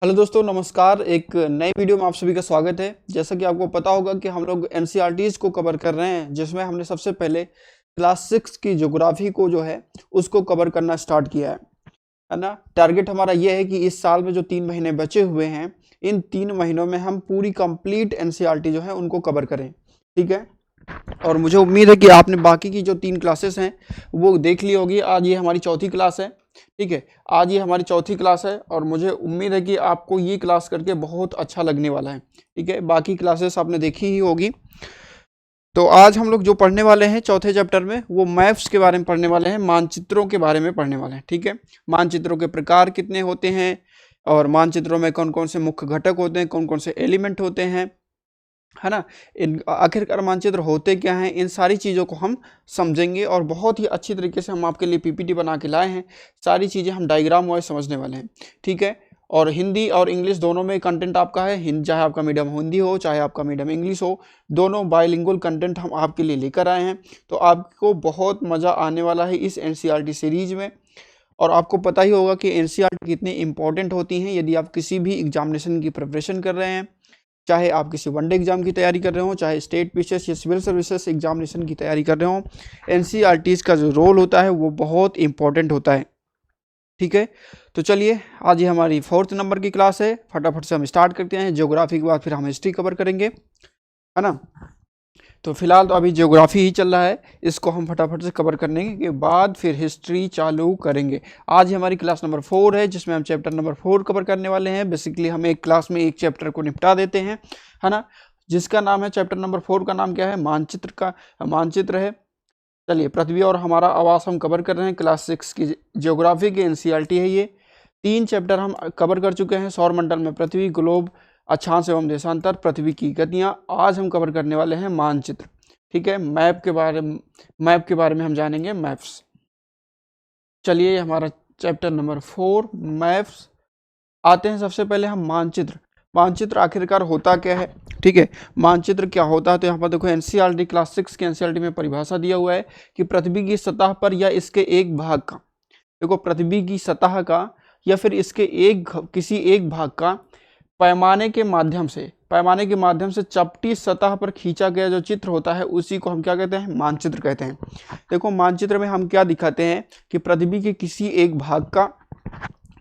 Hello दोस्तों, नमस्कार। एक नई वीडियो में आप सभी का स्वागत है। जैसा कि आपको पता होगा कि हम लोग एनसीईआरटीज़ को कवर कर रहे हैं, जिसमें हमने सबसे पहले क्लास 6 की ज्योग्राफी को जो है उसको कवर करना स्टार्ट किया है ना। टारगेट हमारा ये है कि इस साल में जो 3 महीने बचे हुए हैं, इन 3 महीनों में हम पूरी कंप्लीट एनसीईआरटी जो है उनको कवर करें। ठीक है। और मुझे उम्मीद है कि आपने बाकी की जो 3 क्लासेस हैं वो देख ली होगी। आज ये हमारी चौथी क्लास है। ठीक है, आज ये हमारी चौथी क्लास है और मुझे उम्मीद है कि आपको ये क्लास करके बहुत अच्छा लगने वाला है। ठीक है, बाकी क्लासेस आपने देखी ही होगी। तो आज हम लोग जो पढ़ने वाले हैं चौथे चैप्टर में, वो मैप्स के बारे में पढ़ने वाले हैं, मानचित्रों के बारे में पढ़ने वाले हैं। ठीक है, मानचित्रों के प्रकार कितने होते हैं और मानचित्रों में कौन कौन से मुख्य घटक होते हैं, कौन कौन से एलिमेंट होते हैं, है ना। इन आखिरकार मानचित्र होते क्या हैं, इन सारी चीज़ों को हम समझेंगे और बहुत ही अच्छी तरीके से हम आपके लिए पीपीटी बना के लाए हैं। सारी चीज़ें हम डायग्राम वाइज समझने वाले हैं। ठीक है, और हिंदी और इंग्लिश दोनों में कंटेंट आपका है। चाहे आपका मीडियम हिंदी हो, चाहे आपका मीडियम इंग्लिश हो, दोनों बाइलिंगुअल कंटेंट हम आपके लिए लेकर आए हैं। तो आपको बहुत मज़ा आने वाला है इस एनसीईआरटी सीरीज में। और आपको पता ही होगा कि एनसीईआरटी कितनी इंपॉर्टेंट होती हैं यदि आप किसी भी एग्जामिनेशन की प्रिपरेशन कर रहे हैं। चाहे आप किसी वनडे एग्जाम की तैयारी कर रहे हो, चाहे स्टेट पीसीएस या सिविल सर्विसेज एग्जामिनेशन की तैयारी कर रहे हो, एनसीईआरटीज़ का जो रोल होता है वो बहुत इंपॉर्टेंट होता है। ठीक है, तो चलिए आज ये हमारी 4th नंबर की क्लास है। फटाफट से हम स्टार्ट करते हैं। ज्योग्राफी के बाद फिर हम हिस्ट्री कवर करेंगे, है ना। तो फिलहाल तो अभी ज्योग्राफी ही चल रहा है, इसको हम फटाफट से कवर करने के बाद फिर हिस्ट्री चालू करेंगे। आज हमारी क्लास नंबर 4 है, जिसमें हम चैप्टर नंबर 4 कवर करने वाले हैं। बेसिकली हम एक क्लास में एक चैप्टर को निपटा देते हैं, है ना, जिसका नाम है चैप्टर नंबर 4 का नाम क्या है, मानचित्र का मानचित्र है। चलिए, पृथ्वी और हमारा आवास हम कवर कर रहे हैं। क्लास 6 की ज्योग्राफी की एनसीईआरटी है ये। 3 चैप्टर हम कवर कर चुके हैं। सौरमंडल में पृथ्वी, ग्लोब, अक्षांश एवं देशांतर, पृथ्वी की गतियाँ। आज हम कवर करने वाले हैं मानचित्र। ठीक है, मैप के बारे में हम जानेंगे, मैप्स। चलिए, हमारा चैप्टर नंबर 4 मैप्स। आते हैं सबसे पहले हम मानचित्र। मानचित्र आखिरकार होता क्या है। ठीक है, मानचित्र क्या होता है, तो यहाँ पर देखो एनसीईआरटी क्लास 6 के एनसीईआरटी में परिभाषा दिया हुआ है कि पृथ्वी की सतह पर या इसके एक भाग का, देखो पृथ्वी की सतह का या फिर इसके किसी एक भाग का पैमाने के माध्यम से चपटी सतह पर खींचा गया जो चित्र होता है उसी को हम क्या कहते हैं, मानचित्र कहते हैं। देखो मानचित्र में हम क्या दिखाते हैं कि पृथ्वी के किसी एक भाग का,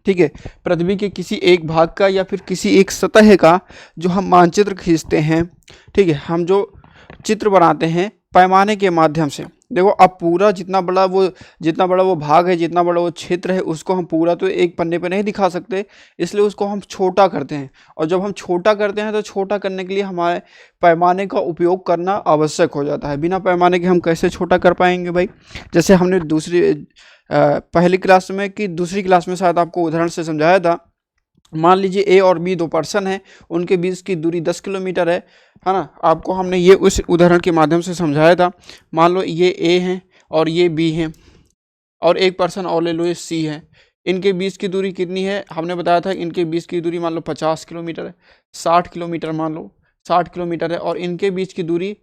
ठीक है, पृथ्वी के किसी एक भाग का या फिर किसी एक सतह का जो हम मानचित्र खींचते हैं। ठीक है, हम जो चित्र बनाते हैं पैमाने के माध्यम से। देखो अब पूरा जितना बड़ा वो भाग है, जितना बड़ा वो क्षेत्र है, उसको हम पूरा तो एक पन्ने पे नहीं दिखा सकते, इसलिए उसको हम छोटा करते हैं। और जब हम छोटा करते हैं तो छोटा करने के लिए हमारे पैमाने का उपयोग करना आवश्यक हो जाता है। बिना पैमाने के हम कैसे छोटा कर पाएंगे भाई। जैसे हमने पहली क्लास में कि दूसरी क्लास में शायद आपको उदाहरण से समझाया था। मान लीजिए ए और बी 2 पर्सन है, उनके बीच की दूरी 10 किलोमीटर है ना। आपको हमने ये उस उदाहरण के माध्यम से समझाया था। मान लो ये ए है और ये बी है और एक पर्सन और ले लो, ये सी है। इनके बीच की दूरी कितनी है, हमने बताया था इनके बीच की दूरी मान लो 50 किलोमीटर है, 60 किलोमीटर, मान लो 60 किलोमीटर है, और इनके बीच की दूरी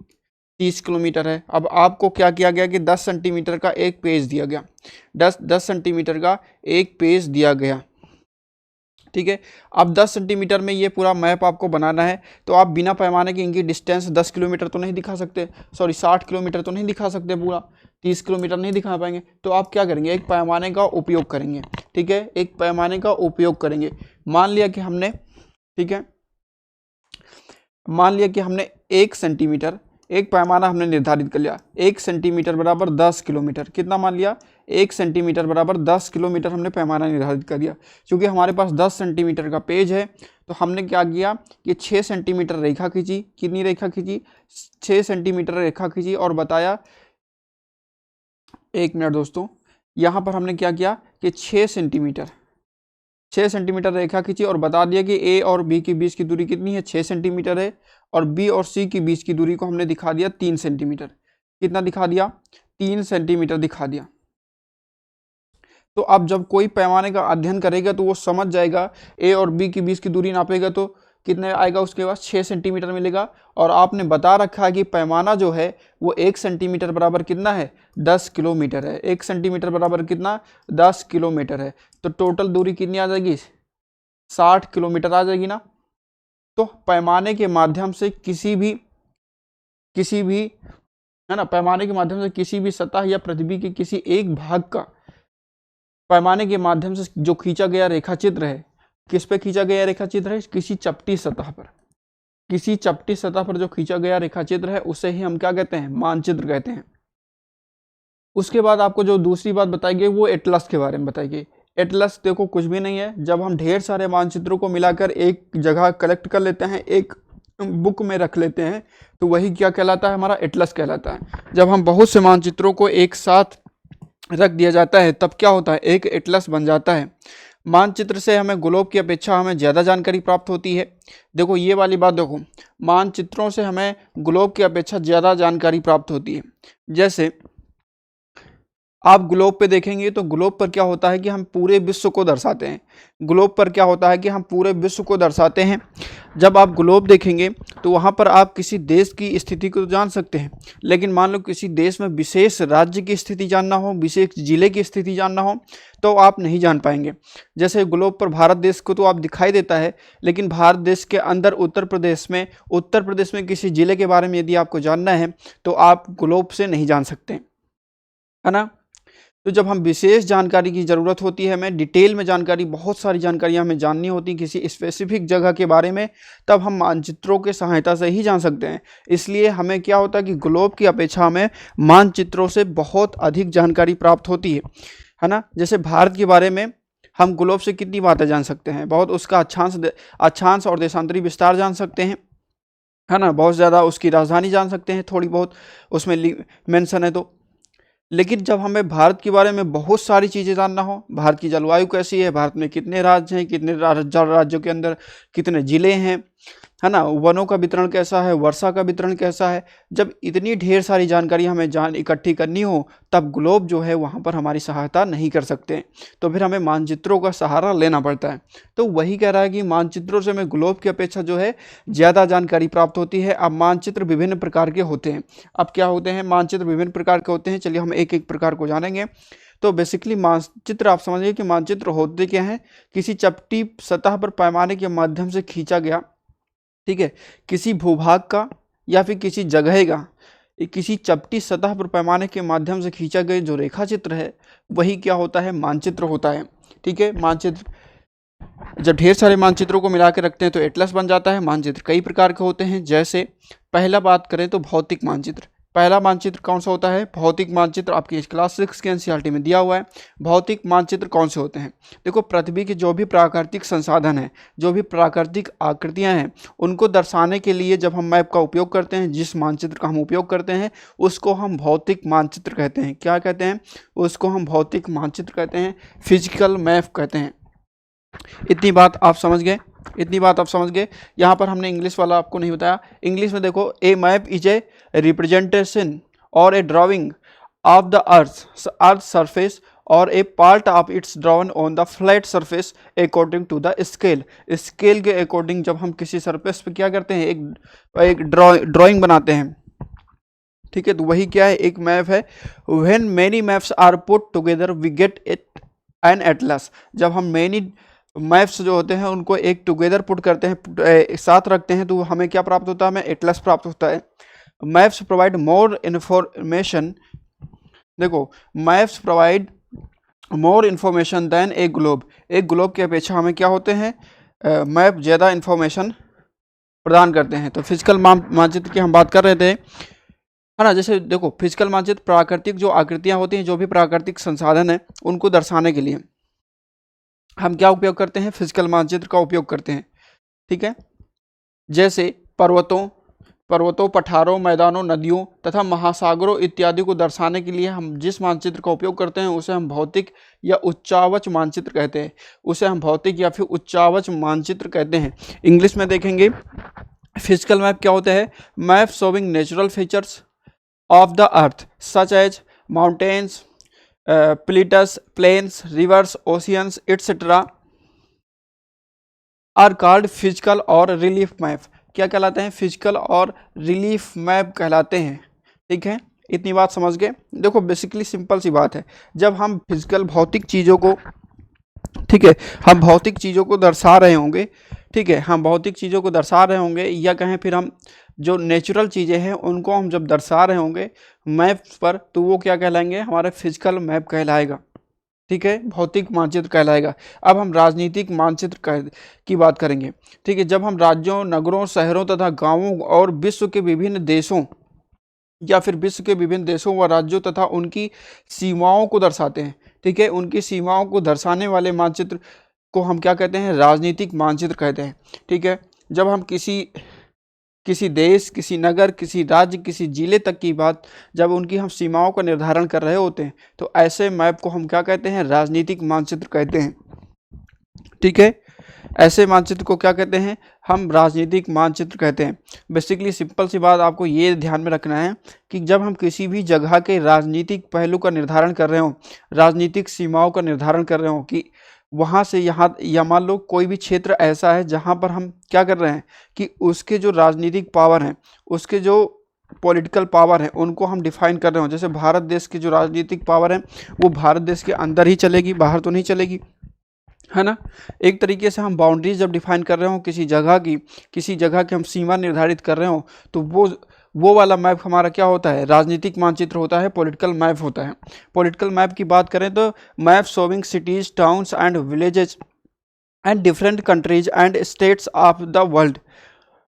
30 किलोमीटर है। अब आपको क्या किया गया कि 10 सेंटीमीटर का एक पेज दिया गया, 10 सेंटीमीटर का एक पेज दिया गया। ठीक है, अब 10 सेंटीमीटर में ये पूरा मैप आपको बनाना है, तो आप बिना पैमाने के इनकी डिस्टेंस 10 किलोमीटर तो नहीं दिखा सकते, सॉरी 60 किलोमीटर तो नहीं दिखा सकते, पूरा 30 किलोमीटर नहीं दिखा पाएंगे। तो आप क्या करेंगे, एक पैमाने का उपयोग करेंगे। ठीक है, एक पैमाने का उपयोग करेंगे। मान लिया कि हमने, ठीक है, मान लिया कि हमने 1 सेंटीमीटर, एक पैमाना हमने निर्धारित कर लिया, 1 सेंटीमीटर बराबर 10 किलोमीटर। कितना मान लिया, 1 सेंटीमीटर बराबर 10 किलोमीटर हमने पैमाना निर्धारित कर दिया। क्योंकि हमारे पास 10 सेंटीमीटर का पेज है, तो हमने क्या किया कि 6 सेंटीमीटर रेखा खींची। कितनी रेखा खींची, 6 सेंटीमीटर रेखा खींची और बताया, 1 मिनट दोस्तों, यहाँ पर हमने क्या किया कि 6 सेंटीमीटर रेखा खींची और बता दिया कि ए और बी के बीच की दूरी कितनी है, 6 सेंटीमीटर है, और बी और सी की बीच की दूरी को हमने दिखा दिया 3 सेंटीमीटर। कितना दिखा दिया, 3 सेंटीमीटर दिखा दिया। तो अब जब कोई पैमाने का अध्ययन करेगा तो वो समझ जाएगा, ए और बी के बीच की दूरी नापेगा तो कितने आएगा, उसके बाद 6 सेंटीमीटर मिलेगा। और आपने बता रखा है कि पैमाना जो है वो 1 सेंटीमीटर बराबर कितना है, 10 किलोमीटर है। 1 सेंटीमीटर बराबर कितना, 10 किलोमीटर है। तो टोटल दूरी कितनी आ जाएगी, 60 किलोमीटर आ जाएगी ना। तो पैमाने के माध्यम से किसी भी है ना, पैमाने के माध्यम से किसी भी सतह या पृथ्वी के किसी एक भाग का पैमाने के माध्यम से जो खींचा गया रेखाचित्र है, किस पे खींचा गया रेखाचित्र है, किसी चपटी सतह पर, किसी चपटी सतह पर जो खींचा गया रेखाचित्र है उसे ही हम क्या कहते हैं, मानचित्र कहते हैं। उसके बाद आपको जो दूसरी बात बताई गई वो एटलस के बारे में बताई गई। एटलस देखो कुछ भी नहीं है, जब हम ढेर सारे मानचित्रों को मिलाकर एक जगह कलेक्ट कर लेते हैं, एक बुक में रख लेते हैं, तो वही क्या कहलाता है, हमारा एटलस कहलाता है। जब हम बहुत से मानचित्रों को एक साथ रख दिया जाता है तब क्या होता है, एक एटलस बन जाता है। मानचित्र से हमें ग्लोब की अपेक्षा हमें ज़्यादा जानकारी प्राप्त होती है। देखो ये वाली बात देखो, मानचित्रों से हमें ग्लोब की अपेक्षा ज़्यादा जानकारी प्राप्त होती है। जैसे आप ग्लोब पे देखेंगे तो ग्लोब पर क्या होता है कि हम पूरे विश्व को दर्शाते हैं। ग्लोब पर क्या होता है कि हम पूरे विश्व को दर्शाते हैं। जब आप ग्लोब देखेंगे तो वहाँ पर आप किसी देश की स्थिति को जान सकते हैं, लेकिन मान लो किसी देश में विशेष राज्य की स्थिति जानना हो, विशेष जिले की स्थिति जानना हो तो आप नहीं जान पाएंगे। जैसे ग्लोब पर भारत देश को तो आप दिखाई देता है, लेकिन भारत देश के अंदर उत्तर प्रदेश में किसी जिले के बारे में यदि आपको जानना है तो आप ग्लोब से नहीं जान सकते, है ना। तो जब हम विशेष जानकारी की ज़रूरत होती है, हमें डिटेल में जानकारी, बहुत सारी जानकारियाँ हमें जाननी होती हैं किसी स्पेसिफिक जगह के बारे में, तब हम मानचित्रों की सहायता से ही जान सकते हैं। इसलिए हमें क्या होता है कि ग्लोब की अपेक्षा हमें मानचित्रों से बहुत अधिक जानकारी प्राप्त होती है ना। जैसे भारत के बारे में हम ग्लोब से कितनी बातें जान सकते हैं, बहुत उसका अक्षांश और देशांतरी विस्तार जान सकते हैं, है ना, बहुत ज़्यादा उसकी राजधानी जान सकते हैं, थोड़ी बहुत उसमें मेंशन है तो। लेकिन जब हमें भारत के बारे में बहुत सारी चीज़ें जानना हो, भारत की जलवायु कैसी है, भारत में कितने राज्य हैं, कितने राज्यों के अंदर कितने ज़िले हैं, है ना, वनों का वितरण कैसा है, वर्षा का वितरण कैसा है, जब इतनी ढेर सारी जानकारी हमें इकट्ठी करनी हो तब ग्लोब जो है वहाँ पर हमारी सहायता नहीं कर सकते, तो फिर हमें मानचित्रों का सहारा लेना पड़ता है। तो वही कह रहा है कि मानचित्रों से हमें ग्लोब की अपेक्षा जो है ज़्यादा जानकारी प्राप्त होती है। अब मानचित्र विभिन्न प्रकार के होते हैं। अब क्या होते हैं, मानचित्र विभिन्न प्रकार के होते हैं, चलिए हम एक एक प्रकार को जानेंगे। तो बेसिकली मानचित्र आप समझिए कि मानचित्र होते क्या हैं, किसी चपटी सतह पर पैमाने के माध्यम से खींचा गया, ठीक है, किसी भूभाग का या फिर किसी जगह का किसी चपटी सतह पर पैमाने के माध्यम से खींचा गया जो रेखा चित्र है वही क्या होता है, मानचित्र होता है। ठीक है, मानचित्र जब ढेर सारे मानचित्रों को मिला के रखते हैं तो एटलस बन जाता है। मानचित्र कई प्रकार के होते हैं। जैसे पहला बात करें तो भौतिक मानचित्र। पहला मानचित्र कौन सा होता है, भौतिक मानचित्र। आपकी क्लास 6 के एनसीईआरटी में दिया हुआ है। भौतिक मानचित्र कौन से होते हैं, देखो पृथ्वी के जो भी प्राकृतिक संसाधन हैं, जो भी प्राकृतिक आकृतियां हैं, उनको दर्शाने के लिए जब हम मैप का उपयोग करते हैं, जिस मानचित्र का हम उपयोग करते हैं उसको हम भौतिक मानचित्र कहते हैं। क्या कहते हैं, उसको हम भौतिक मानचित्र कहते हैं, फिजिकल मैप कहते हैं। इतनी बात आप समझ गए। यहाँ पर हमने इंग्लिश वाला आपको नहीं बताया। इंग्लिश में देखो, a map is a representation और a drawing of the earth surface और a part of it's drawn on the flat surface according to the scale. Scale के अकॉर्डिंग जब हम किसी सरफेस पे क्या करते हैं, एक ड्राइंग बनाते हैं। ठीक है, तो वही क्या है, एक मैप है। When many maps are put together we get it an atlas. जब हम मेनी मैप्स जो होते हैं उनको एक टुगेदर पुट करते हैं, साथ रखते हैं, तो हमें क्या प्राप्त होता है, हमें एटलस प्राप्त होता है। मैप्स प्रोवाइड मोर इन्फॉर्मेशन, देखो maps provide more information than a globe. एक ग्लोब की अपेक्षा हमें क्या होते हैं, मैप ज़्यादा इन्फॉर्मेशन प्रदान करते हैं। तो फिजिकल मानचित्र की हम बात कर रहे थे, है ना। जैसे देखो फिजिकल मानचित्र प्राकृतिक जो आकृतियाँ होती हैं, जो भी प्राकृतिक संसाधन है उनको दर्शाने के लिए हम क्या उपयोग करते हैं, फिजिकल मानचित्र का उपयोग करते हैं। ठीक है, जैसे पर्वतों, पठारों, मैदानों, नदियों तथा महासागरों इत्यादि को दर्शाने के लिए हम जिस मानचित्र का उपयोग करते हैं उसे हम भौतिक या उच्चावच मानचित्र कहते हैं। उसे हम भौतिक या फिर उच्चावच मानचित्र कहते हैं। इंग्लिश में देखेंगे फिजिकल मैप क्या होता है, map showing natural features of the earth such as mountains, plates, plains, rivers, oceans etcetera are called physical और रिलीफ मैप। क्या कहलाते हैं, फिजिकल और रिलीफ मैप कहलाते हैं। ठीक है, इतनी बात समझ गए। देखो बेसिकली सिंपल सी बात है, जब हम फिजिकल भौतिक चीज़ों को ठीक है, हम भौतिक चीज़ों को दर्शा रहे होंगे, ठीक है, हम भौतिक चीज़ों को दर्शा रहे होंगे, या कहें फिर हम जो नेचुरल चीज़ें हैं उनको हम जब दर्शा रहे होंगे मैप पर, तो वो क्या कहलाएंगे, हमारे फिजिकल मैप कहलाएगा, ठीक है, भौतिक मानचित्र कहलाएगा। अब हम राजनीतिक मानचित्र की बात करेंगे, ठीक है, जब हम राज्यों, नगरों, शहरों तथा गांवों और विश्व के विभिन्न देशों या फिर विश्व के विभिन्न देशों व राज्यों तथा उनकी सीमाओं को दर्शाते हैं, ठीक है, उनकी सीमाओं को दर्शाने वाले मानचित्र को हम क्या कहते हैं, राजनीतिक मानचित्र कहते हैं, ठीक है। जब हम किसी देश, किसी नगर, किसी राज्य, किसी जिले तक की बात, जब उनकी हम सीमाओं का निर्धारण कर रहे होते हैं, तो ऐसे मैप को हम क्या कहते हैं, राजनीतिक मानचित्र कहते हैं, ठीक है। ऐसे मानचित्र को क्या कहते हैं, हम राजनीतिक मानचित्र कहते हैं। बेसिकली सिंपल सी बात आपको ये ध्यान में रखना है कि जब हम किसी भी जगह के राजनीतिक पहलू का निर्धारण कर रहे हो, राजनीतिक सीमाओं का निर्धारण कर रहे हो, कि वहाँ से यहाँ, या मान लो कोई भी क्षेत्र ऐसा है जहाँ पर हम क्या कर रहे हैं कि उसके जो राजनीतिक पावर हैं, उसके जो पॉलिटिकल पावर है, उनको हम डिफाइन कर रहे हो। जैसे भारत देश की जो राजनीतिक पावर है वो भारत देश के अंदर ही चलेगी, बाहर तो नहीं चलेगी, है ना। एक तरीके से हम बाउंड्रीज जब डिफाइन कर रहे हो किसी जगह की, किसी जगह की हम सीमा निर्धारित कर रहे हो, तो वो वाला मैप हमारा क्या होता है, राजनीतिक मानचित्र होता है, पॉलिटिकल मैप होता है। पॉलिटिकल मैप की बात करें तो map showing cities, towns and villages and different countries and states of the world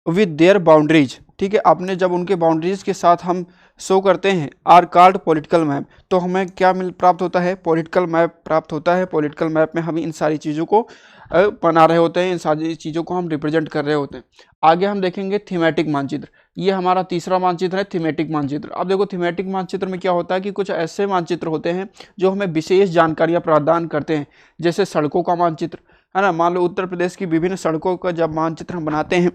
with their boundaries, ठीक है। आपने जब उनके बाउंड्रीज के साथ हम शो करते हैं आर कार्ड पॉलिटिकल मैप, तो हमें क्या प्राप्त होता है, पॉलिटिकल मैप प्राप्त होता है। पॉलिटिकल मैप में हम इन सारी चीज़ों को बना रहे होते हैं, इन सारी चीज़ों को हम रिप्रेजेंट कर रहे होते हैं। आगे हम देखेंगे थीमेटिक मानचित्र, ये हमारा तीसरा मानचित्र है, थीमेटिक मानचित्र। अब देखो थीमेटिक मानचित्र में क्या होता है कि कुछ ऐसे मानचित्र होते हैं जो हमें विशेष जानकारियाँ प्रदान करते हैं, जैसे सड़कों का मानचित्र, है ना। मान लो उत्तर प्रदेश की विभिन्न सड़कों का जब मानचित्र हम बनाते हैं,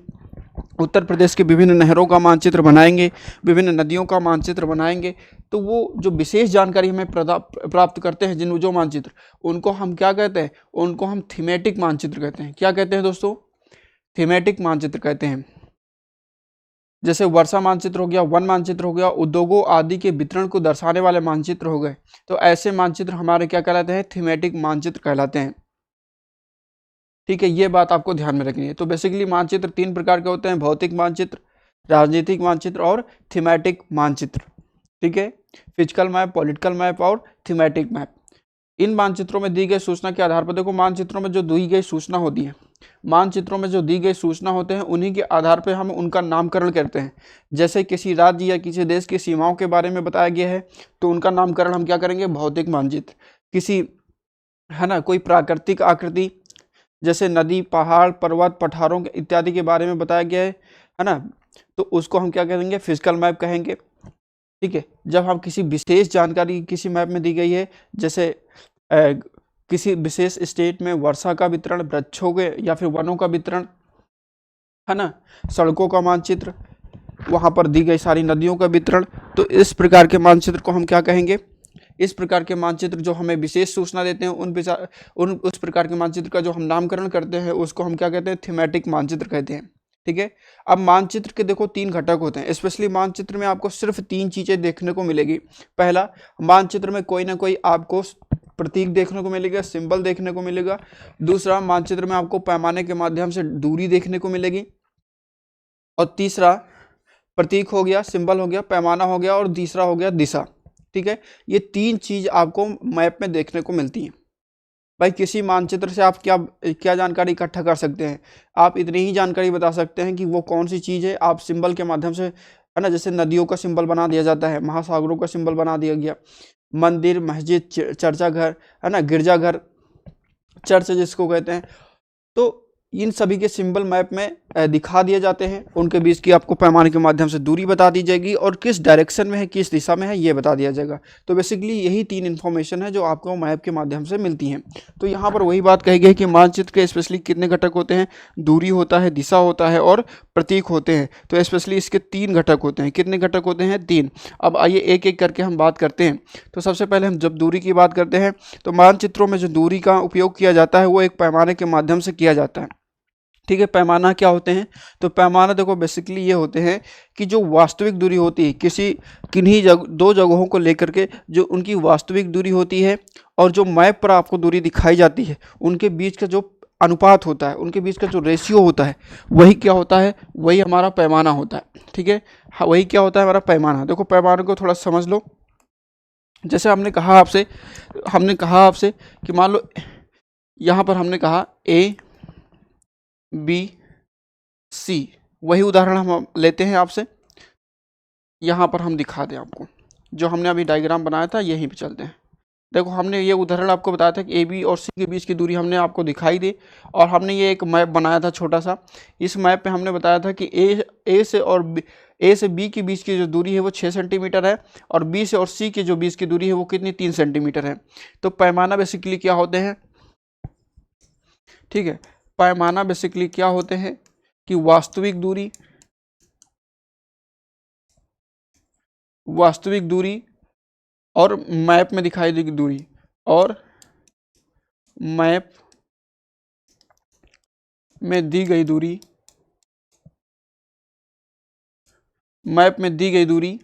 उत्तर प्रदेश के विभिन्न नहरों का मानचित्र बनाएंगे, विभिन्न नदियों का मानचित्र बनाएंगे, तो वो जो विशेष जानकारी हमें प्राप्त करते हैं जिन जो मानचित्र, उनको हम क्या कहते हैं, उनको हम थीमेटिक मानचित्र कहते हैं। क्या कहते हैं दोस्तों, थीमेटिक मानचित्र कहते हैं। जैसे वर्षा मानचित्र हो गया, वन मानचित्र हो गया, उद्योगों आदि के वितरण को दर्शाने वाले मानचित्र हो गए, तो ऐसे मानचित्र हमारे क्या कहलाते हैं, थीमेटिक मानचित्र कहलाते हैं, ठीक है। ये बात आपको ध्यान में रखनी है। तो बेसिकली मानचित्र तीन प्रकार के होते हैं, भौतिक मानचित्र, राजनीतिक मानचित्र और थीमेटिक मानचित्र, ठीक है। फिजिकल मैप, पॉलिटिकल मैप और थीमेटिक मैप। इन मानचित्रों में दी गई सूचना के आधार पर, देखो मानचित्रों में जो दी गई सूचना होती है, मानचित्रों में जो दी गई सूचना होते हैं उन्हीं के आधार पर हम उनका नामकरण करते हैं। जैसे किसी राज्य या किसी देश की सीमाओं के बारे में बताया गया है तो उनका नामकरण हम क्या करेंगे, भौतिक मानचित्र। किसी, है ना, कोई प्राकृतिक आकृति जैसे नदी, पहाड़, पर्वत, पठारों इत्यादि के बारे में बताया गया है ना, तो उसको हम क्या कहेंगे, फिजिकल मैप कहेंगे, ठीक है। जब हम किसी विशेष जानकारी किसी मैप में दी गई है, जैसे किसी विशेष स्टेट में वर्षा का वितरण, वृक्षों के या फिर वनों का वितरण, है ना, सड़कों का मानचित्र, वहाँ पर दी गई सारी नदियों का वितरण, तो इस प्रकार के मानचित्र को हम क्या कहेंगे, इस प्रकार के मानचित्र जो हमें विशेष सूचना देते हैं उस प्रकार के मानचित्र का जो हम नामकरण करते हैं उसको हम क्या कहते हैं, थीमेटिक मानचित्र कहते हैं, ठीक है। अब मानचित्र के देखो तीन घटक होते हैं, स्पेशली मानचित्र में आपको सिर्फ तीन चीज़ें देखने को मिलेगी। पहला, मानचित्र में कोई ना कोई आपको प्रतीक देखने को मिलेगा, सिंबल देखने को मिलेगा। दूसरा, मानचित्र में आपको पैमाने के माध्यम से दूरी देखने को मिलेगी। और तीसरा, प्रतीक हो गया, सिंबल हो गया, पैमाना हो गया, और तीसरा हो गया दिशा, ठीक है। ये तीन चीज आपको मैप में देखने को मिलती हैं। भाई किसी मानचित्र से आप क्या जानकारी इकट्ठा कर सकते हैं, आप इतनी ही जानकारी बता सकते हैं कि वो कौन सी चीज़ है। आप सिंबल के माध्यम से, है ना, जैसे नदियों का सिंबल बना दिया जाता है, महासागरों का सिंबल बना दिया गया, मंदिर, मस्जिद, चर्चाघर, है ना, गिरजाघर, चर्च जिसको कहते हैं, तो इन सभी के सिंबल मैप में दिखा दिए जाते हैं। उनके बीच की आपको पैमाने के माध्यम से दूरी बता दी जाएगी और किस डायरेक्शन में है, किस दिशा में है, ये बता दिया जाएगा। तो बेसिकली यही तीन इन्फॉर्मेशन है जो आपको मैप के माध्यम से मिलती हैं। तो यहाँ पर वही बात कही गई कि मानचित्र के स्पेशली कितने घटक होते हैं, दूरी होता है, दिशा होता है और प्रतीक होते हैं। तो स्पेशली इसके तीन घटक होते हैं। कितने घटक होते हैं, तीन। अब आइए एक एक करके हम बात करते हैं। तो सबसे पहले हम जब दूरी की बात करते हैं तो मानचित्रों में जो दूरी का उपयोग किया जाता है वो एक पैमाने के माध्यम से किया जाता है। ठीक है। पैमाना क्या होते हैं? तो पैमाना देखो बेसिकली ये होते हैं कि जो वास्तविक दूरी होती है किसी किन्हीं दो जगहों को लेकर के, जो उनकी वास्तविक दूरी होती है और जो मैप पर आपको दूरी दिखाई जाती है, उनके बीच का जो अनुपात होता है, उनके बीच का जो रेशियो होता है, वही क्या होता है? वही हमारा पैमाना होता है। ठीक है, हाँ, वही क्या होता है? हमारा पैमाना। देखो पैमाने को थोड़ा समझ लो। जैसे हमने कहा आपसे कि मान लो यहाँ पर हमने कहा ए बी सी, वही उदाहरण हम लेते हैं आपसे, यहाँ पर हम दिखा दें आपको, जो हमने अभी डायग्राम बनाया था यहीं पे चलते हैं। देखो हमने ये उदाहरण आपको बताया था कि ए बी और सी के बीच की दूरी हमने आपको दिखाई दी, और हमने ये एक मैप बनाया था छोटा सा। इस मैप पे हमने बताया था कि ए से बी के बीच की जो दूरी है वो 6 सेंटीमीटर है, और बी से और सी की जो बीच की दूरी है वो कितनी? 3 सेंटीमीटर है। तो पैमाना बेसिकली क्या होते हैं? ठीक है, पैमाना बेसिकली क्या होते हैं कि वास्तविक दूरी और मैप में दिखाई दी दूरी, और मैप में दी गई दूरी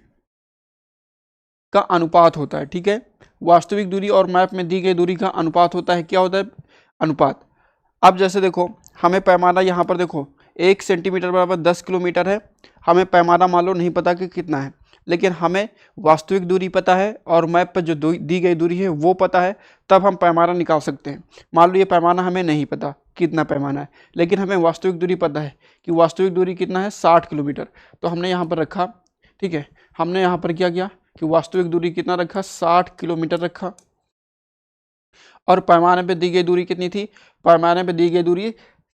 का अनुपात होता है। ठीक है, वास्तविक दूरी और मैप में दी गई दूरी का अनुपात होता है। क्या होता है? अनुपात। अब जैसे देखो हमें पैमाना यहाँ पर देखो 1 सेंटीमीटर बराबर 10 किलोमीटर है। हमें पैमाना मान लो नहीं पता कि कितना है, लेकिन हमें वास्तविक दूरी पता है और मैप पर जो दी गई दूरी है वो पता है, तब हम पैमाना निकाल सकते हैं। मान लो ये पैमाना हमें नहीं पता कितना पैमाना है, लेकिन हमें वास्तविक दूरी पता है कि वास्तविक दूरी कितना है? 60 किलोमीटर। तो हमने यहाँ पर रखा, ठीक है, हमने यहाँ पर क्या किया कि वास्तविक दूरी कितना रखा? 60 किलोमीटर रखा। और पैमाने पे दी गई दूरी कितनी थी? पैमाने पे दी गई दूरी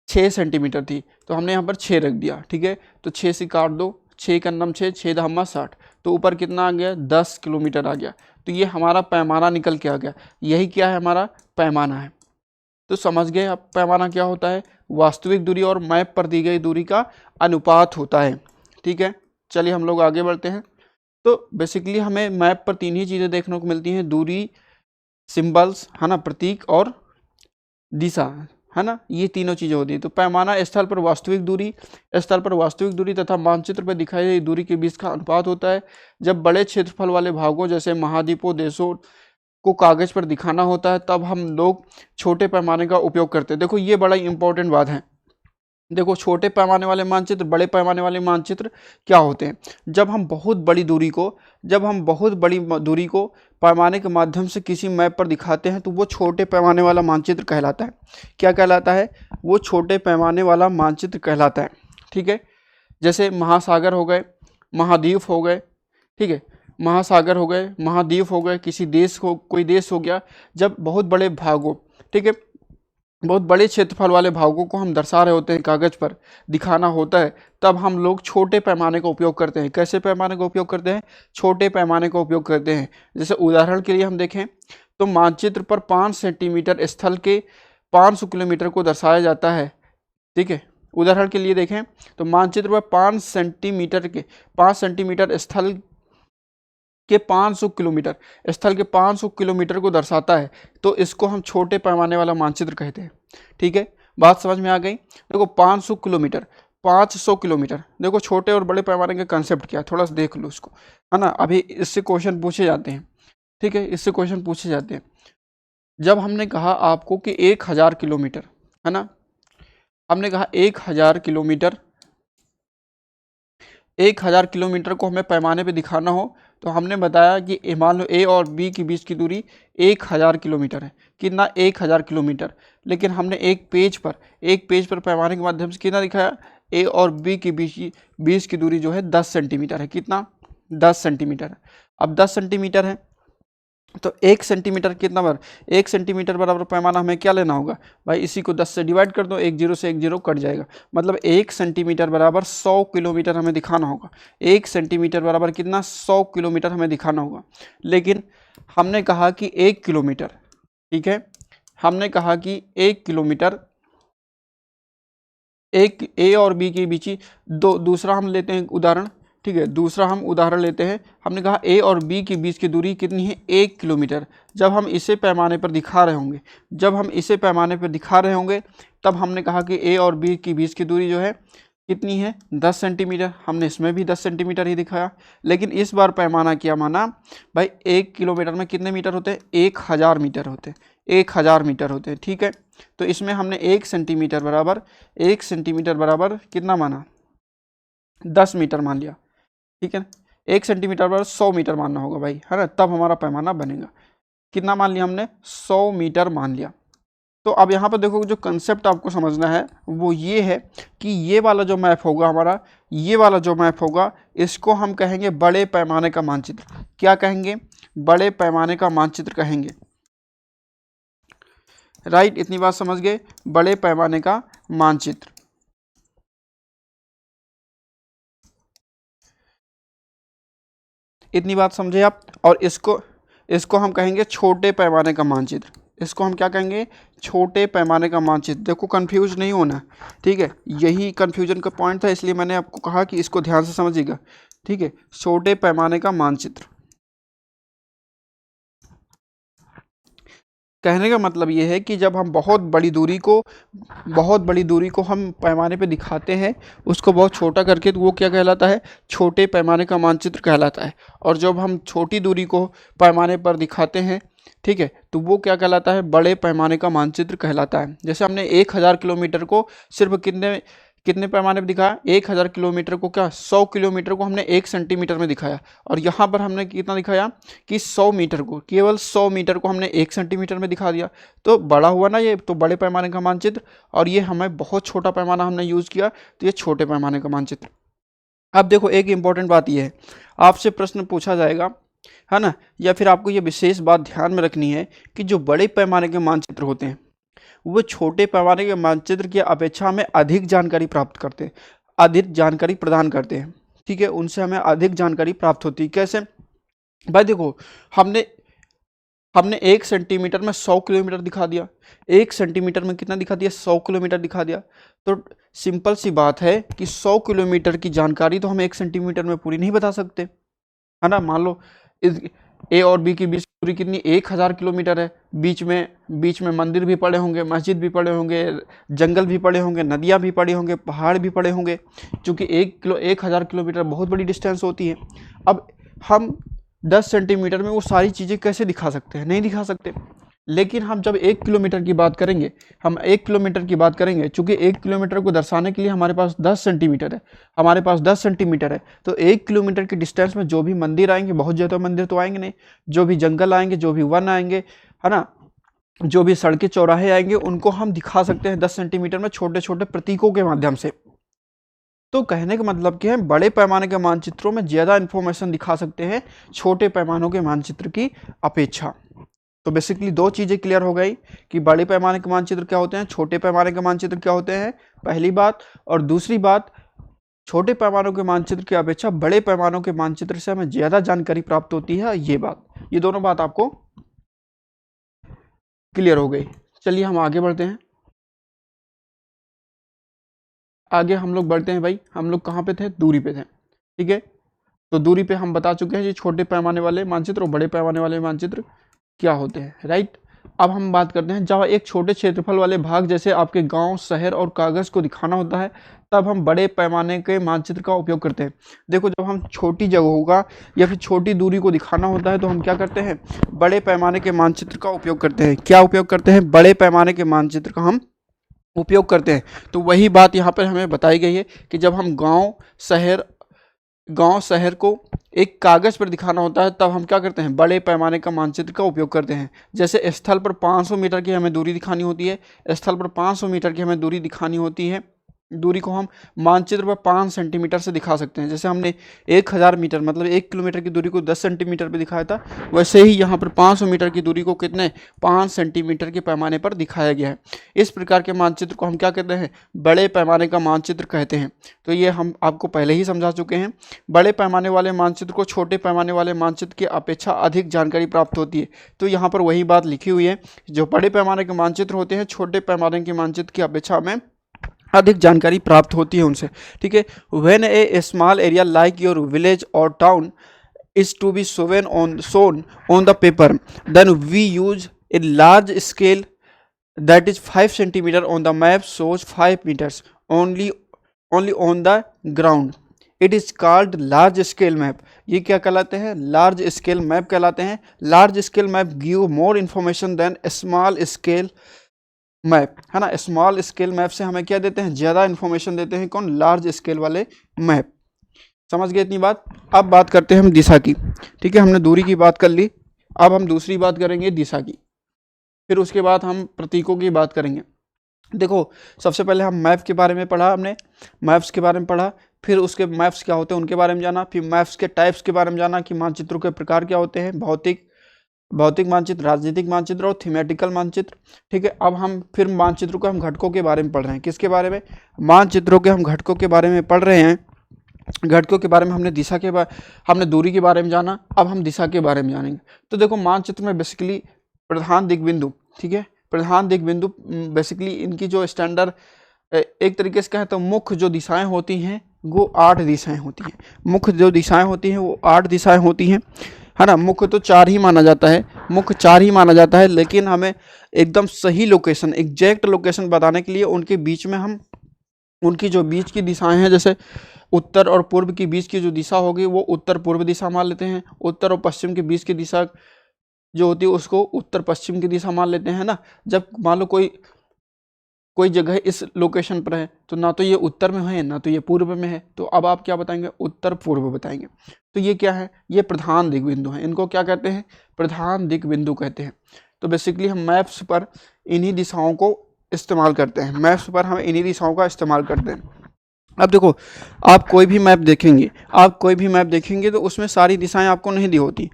6 सेंटीमीटर थी, तो हमने यहाँ पर 6 रख दिया। ठीक है, तो 6 से काट दो, 6 का नम 6, 6 दहम्मा 60, तो ऊपर कितना आ गया? 10 किलोमीटर आ गया। तो ये हमारा पैमाना निकल के आ गया। यही क्या है? हमारा पैमाना है। तो समझ गए अब पैमाना क्या होता है? वास्तविक दूरी और मैप पर दी गई दूरी का अनुपात होता है। ठीक है, चलिए हम लोग आगे बढ़ते हैं। तो बेसिकली हमें मैप पर 3 ही चीज़ें देखने को मिलती हैं, दूरी, सिंबल्स है ना, प्रतीक, और दिशा, है ना, ये तीनों चीज़ें होती है। तो पैमाना स्थल पर वास्तविक दूरी तथा मानचित्र पर दिखाई गई दूरी के बीच का अनुपात होता है। जब बड़े क्षेत्रफल वाले भागों जैसे महाद्वीपों, देशों को कागज पर दिखाना होता है, तब हम लोग छोटे पैमाने का उपयोग करते हैं। देखो ये बड़ा इंपॉर्टेंट बात है। देखो छोटे पैमाने वाले मानचित्र, बड़े पैमाने वाले मानचित्र क्या होते हैं? जब हम बहुत बड़ी दूरी को पैमाने के माध्यम से किसी मैप पर दिखाते हैं, तो वो छोटे पैमाने वाला मानचित्र कहलाता है। क्या कहलाता है? वो छोटे पैमाने वाला मानचित्र कहलाता है। ठीक है, जैसे महासागर हो गए, महाद्वीप हो गए, ठीक है, महासागर हो गए, महाद्वीप हो गए, कोई देश हो गया। जब बहुत बड़े भागों, ठीक है, बहुत बड़े क्षेत्रफल वाले भागों को हम दर्शा रहे होते हैं, कागज पर दिखाना होता है, तब हम लोग छोटे पैमाने का उपयोग करते हैं। कैसे पैमाने का उपयोग करते हैं? छोटे पैमाने का उपयोग करते हैं। जैसे उदाहरण के लिए हम देखें तो मानचित्र पर 5 सेंटीमीटर स्थल के 500 किलोमीटर को दर्शाया जाता है। ठीक है, उदाहरण के लिए देखें तो मानचित्र पर 5 सेंटीमीटर स्थल के 500 किलोमीटर को दर्शाता है, तो इसको हम छोटे पैमाने वाला मानचित्र कहते हैं। ठीक है, बात समझ में आ गई? देखो 500 किलोमीटर, देखो छोटे और बड़े पैमाने का कंसेप्ट क्या है, थोड़ा सा देख लो उसको, है ना। अभी इससे क्वेश्चन पूछे जाते हैं। ठीक है, इससे क्वेश्चन पूछे जाते हैं। जब हमने कहा आपको कि 1000 किलोमीटर, है ना, हमने कहा 1000 किलोमीटर को हमें पैमाने पे दिखाना हो, तो हमने बताया कि मान लो ए और बी के बीच की दूरी 1000 किलोमीटर है। कितना? 1000 किलोमीटर। लेकिन हमने एक पेज पर पैमाने के माध्यम से कितना दिखाया? ए और बी के बीच की दूरी जो है 10 सेंटीमीटर है। कितना? 10 सेंटीमीटर। अब 10 सेंटीमीटर है तो 1 सेंटीमीटर कितना बार? 1 सेंटीमीटर बराबर पैमाना हमें क्या लेना होगा भाई? इसी को 10 से डिवाइड कर दो, 1 0 से 1 0 कट जाएगा। मतलब 1 सेंटीमीटर बराबर 100 किलोमीटर हमें दिखाना होगा। 1 सेंटीमीटर बराबर कितना? 100 किलोमीटर हमें दिखाना होगा। लेकिन हमने कहा कि 1 किलोमीटर, ठीक है, हमने कहा कि 1 किलोमीटर, एक ए और बी के बीच ही दूसरा हम लेते हैं उदाहरण, ठीक है, दूसरा हम उदाहरण लेते हैं। हमने कहा ए और बी के बीच की दूरी कितनी है, 1 किलोमीटर। जब हम इसे पैमाने पर दिखा रहे होंगे, तब हमने कहा कि ए और बी के बीच की दूरी जो है कितनी है, 10 सेंटीमीटर। हमने इसमें भी 10 सेंटीमीटर ही दिखाया, लेकिन इस बार पैमाना क्या माना भाई, 1 किलोमीटर में कितने मीटर होते हैं, 1000 मीटर होते हैं, 1000 मीटर होते हैं। ठीक है, तो इसमें हमने 1 सेंटीमीटर बराबर कितना माना, 10 मीटर मान लिया। ठीक है, 1 सेंटीमीटर बराबर 100 मीटर मानना होगा भाई, है ना, तब हमारा पैमाना बनेगा। कितना मान लिया हमने, 100 मीटर मान लिया। तो अब यहाँ पर देखो, जो कंसेप्ट आपको समझना है वो ये है कि ये वाला जो मैप होगा हमारा, इसको हम कहेंगे बड़े पैमाने का मानचित्र। क्या कहेंगे, बड़े पैमाने का मानचित्र कहेंगे। राइट, इतनी बात समझ गए, बड़े पैमाने का मानचित्र। इतनी बात समझे आप। और इसको हम कहेंगे छोटे पैमाने का मानचित्र। इसको हम क्या कहेंगे, छोटे पैमाने का मानचित्र। देखो, कंफ्यूज नहीं होना, ठीक है, यही कंफ्यूजन का पॉइंट था, इसलिए मैंने आपको कहा कि इसको ध्यान से समझिएगा। ठीक है, छोटे पैमाने का मानचित्र कहने का मतलब ये है कि जब हम बहुत बड़ी दूरी को हम पैमाने पे दिखाते हैं, उसको बहुत छोटा करके, तो वो क्या कहलाता है, छोटे पैमाने का मानचित्र कहलाता है। और जब हम छोटी दूरी को पैमाने पर दिखाते हैं, ठीक है, तो वो क्या कहलाता है, बड़े पैमाने का मानचित्र कहलाता है। जैसे हमने 1000 किलोमीटर को सिर्फ कितने पैमाने पर दिखाया, 1000 किलोमीटर को, क्या 100 किलोमीटर को हमने 1 सेंटीमीटर में दिखाया। और यहाँ पर हमने कितना दिखाया कि 100 मीटर को, केवल 100 मीटर को हमने 1 सेंटीमीटर में दिखा दिया। तो बड़ा हुआ ना ये, तो बड़े पैमाने का मानचित्र। और ये हमें बहुत छोटा पैमाना हमने यूज़ किया, तो ये छोटे पैमाने का मानचित्र। अब देखो, एक इंपॉर्टेंट बात ये है, आपसे प्रश्न पूछा जाएगा, है ना, या फिर आपको ये विशेष बात ध्यान में रखनी है कि जो बड़े पैमाने के मानचित्र होते हैं वो छोटे पैमाने के मानचित्र की अपेक्षा में अधिक जानकारी प्राप्त करते हैं, अधिक जानकारी प्रदान करते हैं। ठीक है, उनसे हमें अधिक जानकारी प्राप्त होती है। कैसे भाई, देखो, हमने 1 सेंटीमीटर में 100 किलोमीटर दिखा दिया, 1 सेंटीमीटर में कितना दिखा दिया, 100 किलोमीटर दिखा दिया। तो सिंपल सी बात है कि 100 किलोमीटर की जानकारी तो हम 1 सेंटीमीटर में पूरी नहीं बता सकते, है ना। मान लो ए और बी की बीच की दूरी कितनी, 1000 किलोमीटर है। बीच में मंदिर भी पड़े होंगे, मस्जिद भी पड़े होंगे, जंगल भी पड़े होंगे, नदियाँ भी पड़े होंगे, पहाड़ भी पड़े होंगे, क्योंकि 1000 किलोमीटर बहुत बड़ी डिस्टेंस होती है। अब हम 10 सेंटीमीटर में वो सारी चीज़ें कैसे दिखा सकते हैं, नहीं दिखा सकते। लेकिन हम जब 1 किलोमीटर की बात करेंगे, चूँकि 1 किलोमीटर को दर्शाने के लिए हमारे पास 10 सेंटीमीटर है, तो 1 किलोमीटर की डिस्टेंस में जो भी मंदिर आएंगे, बहुत ज़्यादा मंदिर तो आएंगे नहीं, जो भी जंगल आएंगे, जो भी वन आएंगे, है ना, जो भी सड़कें चौराहे आएंगे, उनको हम दिखा सकते हैं 10 सेंटीमीटर में छोटे छोटे प्रतीकों के माध्यम से। तो कहने का मतलब क्या है, बड़े पैमाने के मानचित्रों में ज़्यादा इन्फॉर्मेशन दिखा सकते हैं छोटे पैमानों के मानचित्र की अपेक्षा। तो बेसिकली 2 चीज़ें क्लियर हो गई कि बड़े पैमाने के मानचित्र क्या होते हैं, छोटे पैमाने के मानचित्र क्या होते हैं, पहली बात। और दूसरी बात, छोटे पैमानों के मानचित्र की अपेक्षा बड़े पैमानों के मानचित्र से हमें ज़्यादा जानकारी प्राप्त होती है, ये बात, ये दोनों बात आपको क्लियर हो गई। चलिए हम आगे बढ़ते हैं। आगे हम लोग बढ़ते हैं भाई, हम लोग कहाँ पे थे, दूरी पे थे। ठीक है, तो दूरी पे हम बता चुके हैं जी, छोटे पैमाने वाले मानचित्र और बड़े पैमाने वाले मानचित्र क्या होते हैं। राइट, अब हम बात करते हैं, जब एक छोटे क्षेत्रफल वाले भाग जैसे आपके गांव, शहर और कागज़ को दिखाना होता है, तब हम बड़े पैमाने के मानचित्र का उपयोग करते हैं। देखो, जब हम छोटी जगहों का या फिर छोटी दूरी को दिखाना होता है, तो हम क्या करते हैं, बड़े पैमाने के मानचित्र का उपयोग करते हैं। क्या उपयोग करते हैं, बड़े पैमाने के मानचित्र का हम उपयोग करते हैं। तो वही बात यहाँ पर हमें बताई गई है कि जब हम गांव शहर को एक कागज़ पर दिखाना होता है, तब हम क्या करते हैं, बड़े पैमाने का मानचित्र का उपयोग करते हैं। जैसे स्थल पर 500 मीटर की हमें दूरी दिखानी होती है, दूरी को हम मानचित्र पर 5 सेंटीमीटर से दिखा सकते हैं। जैसे हमने 1000 मीटर मतलब 1 किलोमीटर की दूरी को 10 सेंटीमीटर पर दिखाया था, वैसे ही यहाँ पर 500 मीटर की दूरी को कितने, 5 सेंटीमीटर के पैमाने पर दिखाया गया है। इस प्रकार के मानचित्र को हम क्या कहते हैं, बड़े पैमाने का मानचित्र कहते हैं। तो ये हम आपको पहले ही समझा चुके हैं। बड़े पैमाने वाले मानचित्र को छोटे पैमाने वाले मानचित्र की अपेक्षा अधिक जानकारी प्राप्त होती है। तो यहाँ पर वही बात लिखी हुई है, जो बड़े पैमाने के मानचित्र होते हैं, छोटे पैमाने के मानचित्र की अपेक्षा में अधिक जानकारी प्राप्त होती है उनसे, ठीक है। When A small area like your village और town is to be shown on the paper, then we use a large scale that is 5 centimeter on the map shows 5 meters only on the ground. It is called large scale map. ये क्या कहलाते हैं? Large scale map कहलाते हैं। Large scale map give more information than small scale map, है ना। Small scale map से हमें क्या देते हैं? ज़्यादा इन्फॉर्मेशन देते हैं। कौन? लार्ज स्केल वाले मैप। समझ गए इतनी बात? अब बात करते हैं हम दिशा की, ठीक है। हमने दूरी की बात कर ली, अब हम दूसरी बात करेंगे दिशा की, फिर उसके बाद हम प्रतीकों की बात करेंगे। देखो, सबसे पहले हम मैप के बारे में पढ़ा, हमने मैप्स के बारे में पढ़ा, फिर उसके मैप्स क्या होते हैं उनके बारे में जाना, फिर मैप्स के टाइप्स के बारे में जाना कि मानचित्रों के प्रकार क्या होते हैं, भौतिक मानचित्र, राजनीतिक मानचित्र और थीमेटिकल मानचित्र, ठीक है। अब हम फिर मानचित्रों के हम घटकों के बारे में पढ़ रहे हैं। किसके बारे में? मानचित्रों के हम घटकों के बारे में पढ़ रहे हैं। घटकों के बारे में हमने दूरी के बारे में जाना, अब हम दिशा के बारे में जानेंगे। तो देखो, मानचित्र में बेसिकली प्रधान दिग्बिंदु, ठीक है, प्रधान दिग्बिंदु बेसिकली इनकी जो स्टैंडर्ड एक तरीके से कहें तो मुख्य जो दिशाएं होती हैं वो 8 दिशाएं होती हैं। मुख्य जो दिशाएं होती हैं वो 8 दिशाएं होती हैं, है ना। मुख्य तो 4 ही माना जाता है, लेकिन हमें एकदम सही लोकेशन, एग्जैक्ट लोकेशन बताने के लिए उनके बीच में हम उनकी जो बीच की दिशाएं हैं, जैसे उत्तर और पूर्व की बीच की जो दिशा होगी वो उत्तर पूर्व दिशा मान लेते हैं। उत्तर और पश्चिम के बीच की दिशा जो होती है उसको उत्तर पश्चिम की दिशा मान लेते हैं ना। जब मान लो कोई जगह इस लोकेशन पर है तो ना तो ये उत्तर में है ना तो ये पूर्व में है, तो अब आप क्या बताएंगे? उत्तर पूर्व बताएंगे। तो ये क्या है? ये प्रधान दिग्बिंदु हैं। इनको क्या कहते हैं? प्रधान दिग्बिंदु कहते हैं। तो बेसिकली हम मैप्स पर इन्हीं दिशाओं को इस्तेमाल करते हैं, मैप्स पर हम इन्हीं दिशाओं का इस्तेमाल करते हैं। अब देखो, आप कोई भी मैप देखेंगे तो उसमें सारी दिशाएं आपको नहीं दी होती,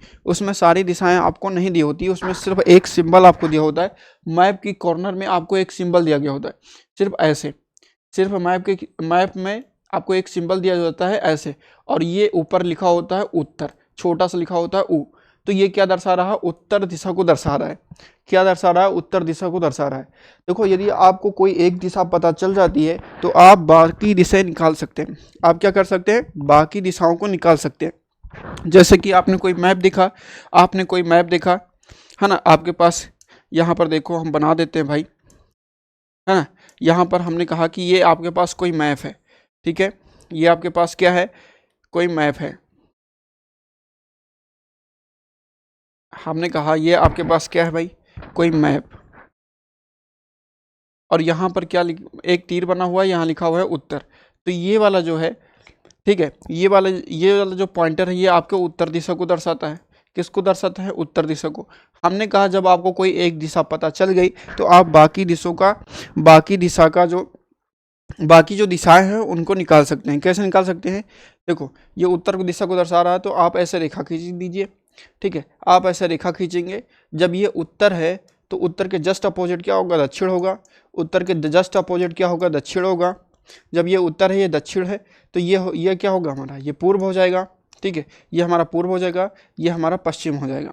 उसमें सिर्फ एक सिंबल आपको दिया होता है। मैप की कॉर्नर में आपको एक सिंबल दिया गया होता है, सिर्फ मैप में आपको एक सिंबल दिया जाता है ऐसे, और ये ऊपर लिखा होता है उत्तर, छोटा सा लिखा होता है ऊ। तो ये क्या दर्शा रहा? उत्तर दिशा को दर्शा रहा है। क्या दर्शा रहा है? उत्तर दिशा को दर्शा रहा है। देखो, यदि आपको कोई एक दिशा पता चल जाती है तो आप बाकी दिशाएं निकाल सकते हैं। आप क्या कर सकते हैं? बाकी दिशाओं को निकाल सकते हैं। जैसे कि आपने कोई मैप देखा, है ना, आपके पास यहाँ पर देखो, हम बना देते हैं भाई, है ना। यहाँ पर हमने कहा कि ये आपके पास कोई मैप है, ठीक है, ये आपके पास क्या है? कोई मैप है। हमने कहा ये आपके पास क्या है भाई? कोई मैप। और यहाँ पर क्या एक तीर बना हुआ है, यहाँ लिखा हुआ है उत्तर। तो ये वाला जो है, ठीक है, ये वाला जो पॉइंटर है ये आपके उत्तर दिशा को दर्शाता है। किसको दर्शाता है? उत्तर दिशा को। हमने कहा जब आपको कोई एक दिशा पता चल गई तो आप बाकी जो दिशाएं हैं उनको निकाल सकते हैं। कैसे निकाल सकते हैं? देखो, ये उत्तर दिशा को दर्शा रहा है तो आप ऐसे रेखा खींच दीजिए, ठीक है। आप ऐसे रेखा खींचेंगे, जब ये उत्तर है तो उत्तर के जस्ट अपोजिट क्या होगा? दक्षिण होगा। उत्तर के जस्ट अपोजिट क्या होगा? दक्षिण होगा। जब ये उत्तर है, ये दक्षिण है, तो ये क्या होगा हमारा? ये पूर्व हो जाएगा, ठीक है, ये हमारा पूर्व हो जाएगा, ये हमारा पश्चिम हो जाएगा,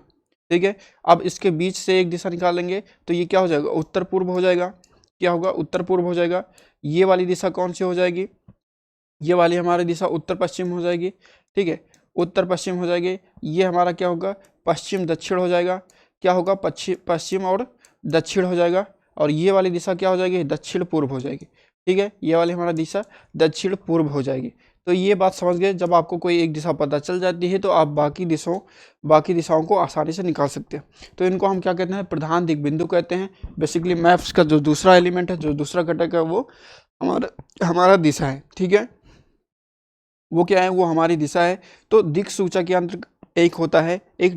ठीक है। अब इसके बीच से एक दिशा निकालेंगे तो ये क्या हो जाएगा? उत्तर पूर्व हो जाएगा। क्या होगा? उत्तर पूर्व हो जाएगा। ये वाली दिशा कौन सी हो जाएगी? ये वाली हमारी दिशा उत्तर पश्चिम हो जाएगी, ठीक है, उत्तर पश्चिम हो जाएगी। ये हमारा क्या होगा? पश्चिम दक्षिण हो जाएगा। क्या होगा? पश्चिम और दक्षिण हो जाएगा। और ये वाली दिशा क्या हो जाएगी? दक्षिण पूर्व हो जाएगी, ठीक है, ये वाली हमारा दिशा दक्षिण पूर्व हो जाएगी। तो ये बात समझ गए। जब आपको कोई एक दिशा पता चल जाती है तो आप बाकी दिशाओं को आसानी से निकाल सकते हैं। तो इनको हम क्या कहते हैं? प्रधान दिग्बिंदु कहते हैं। बेसिकली मैप्स का जो दूसरा एलिमेंट है, जो दूसरा घटक है, वो हमारा दिशा है, ठीक है, वो क्या है? वो हमारी दिशा है। तो दिक् सूचक यंत्र एक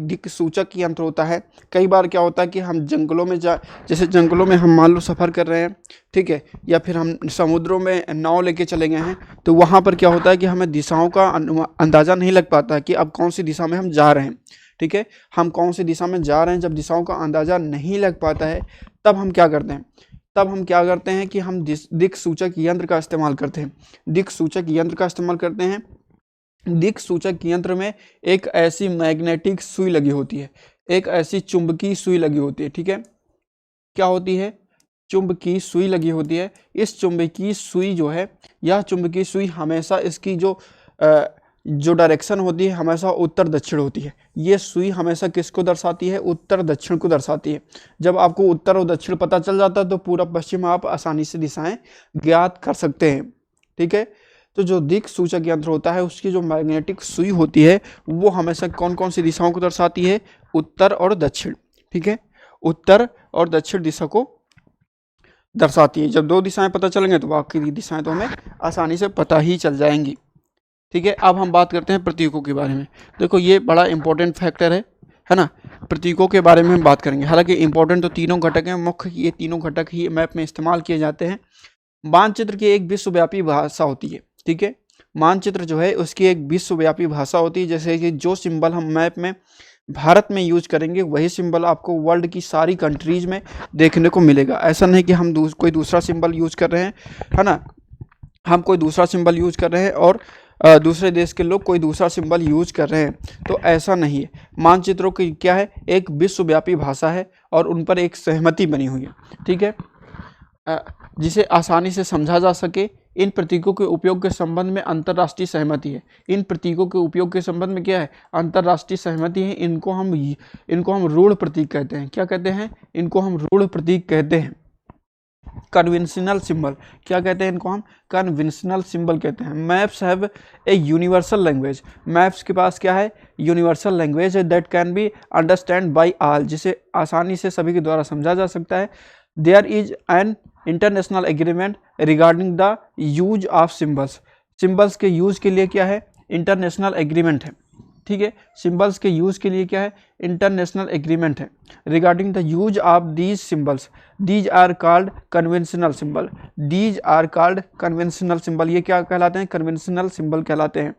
दिक् सूचक यंत्र होता है। कई बार क्या होता है कि हम जंगलों में जैसे जंगलों में हम मान लो सफ़र कर रहे हैं, ठीक है, या फिर हम समुद्रों में नाव लेके चले गए हैं, तो वहाँ पर क्या होता है कि हमें दिशाओं का अंदाज़ा नहीं लग पाता कि अब कौन सी दिशा में हम जा रहे हैं, ठीक है, हम कौन सी दिशा में जा रहे हैं। जब दिशाओं का अंदाज़ा नहीं लग पाता है तब हम क्या करते हैं कि हम दिक् सूचक यंत्र का इस्तेमाल करते हैं। दिक् सूचक यंत्र में एक ऐसी मैग्नेटिक सुई लगी होती है, एक ऐसी चुंबकीय सुई लगी होती है, ठीक है। क्या होती है? चुंबकीय सुई लगी होती है। इस चुंबकीय सुई जो है, यह चुंबकीय सुई हमेशा इसकी जो डायरेक्शन होती है हमेशा उत्तर दक्षिण होती है। ये सुई हमेशा किसको दर्शाती है? उत्तर दक्षिण को दर्शाती है। जब आपको उत्तर और दक्षिण पता चल जाता है तो पूरा पश्चिम आप आसानी से दिशाएं ज्ञात कर सकते हैं। ठीक है, तो जो दिक् सूचक यंत्र होता है उसकी जो मैग्नेटिक सुई होती है वो हमेशा कौन कौन सी दिशाओं को दर्शाती है? उत्तर और दक्षिण। ठीक है, उत्तर और दक्षिण दिशा को दर्शाती है। जब दो दिशाएं पता चलेंगे तो बाकी दिशाएं तो हमें आसानी से पता ही चल जाएंगी। ठीक है, अब हम बात करते हैं प्रतीकों के बारे में। देखो ये बड़ा इंपॉर्टेंट फैक्टर है ना। प्रतीकों के बारे में हम बात करेंगे। हालांकि इंपॉर्टेंट तो तीनों घटक हैं, मुख्य ये तीनों घटक ही मैप में इस्तेमाल किए जाते हैं। मानचित्र की एक विश्वव्यापी भाषा होती है। ठीक है, मानचित्र जो है उसकी एक विश्वव्यापी भाषा होती है। जैसे कि जो सिंबल हम मैप में भारत में यूज करेंगे वही सिंबल आपको वर्ल्ड की सारी कंट्रीज में देखने को मिलेगा। ऐसा नहीं कि हम कोई दूसरा सिंबल यूज कर रहे हैं, है ना, हम कोई दूसरा सिंबल यूज कर रहे हैं और दूसरे देश के लोग कोई दूसरा सिंबल यूज कर रहे हैं, तो ऐसा नहीं है। मानचित्रों की क्या है? एक विश्वव्यापी भाषा है और उन पर एक सहमति बनी हुई है। ठीक है, जिसे आसानी से समझा जा सके। इन प्रतीकों के उपयोग के संबंध में अंतर्राष्ट्रीय सहमति है। इन प्रतीकों के उपयोग के संबंध में क्या है? अंतर्राष्ट्रीय सहमति है। इनको हम रूढ़ प्रतीक कहते हैं। क्या कहते हैं? इनको हम रूढ़ प्रतीक कहते हैं। कन्वेंशनल सिंबल, क्या कहते हैं इनको? हम कन्वेंशनल सिंबल कहते हैं। Maps have a universal language. Maps के पास क्या है? यूनिवर्सल लैंग्वेज है that can be understand by all, जिसे आसानी से सभी के द्वारा समझा जा सकता है। There is an international agreement regarding the use of symbols. Symbols के यूज के लिए क्या है? इंटरनेशनल एग्रीमेंट है। ठीक है, सिंबल्स के यूज के लिए क्या है? इंटरनेशनल एग्रीमेंट है। Regarding the use of these symbols, these are called conventional symbol. These are called conventional symbol. ये क्या कहलाते हैं? कन्वेंशनल सिंबल कहलाते हैं।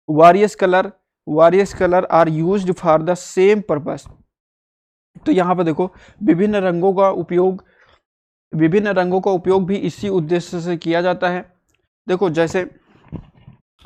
Various colour are used for the same purpose. तो यहाँ पर देखो विभिन्न रंगों का उपयोग भी इसी उद्देश्य से किया जाता है। देखो जैसे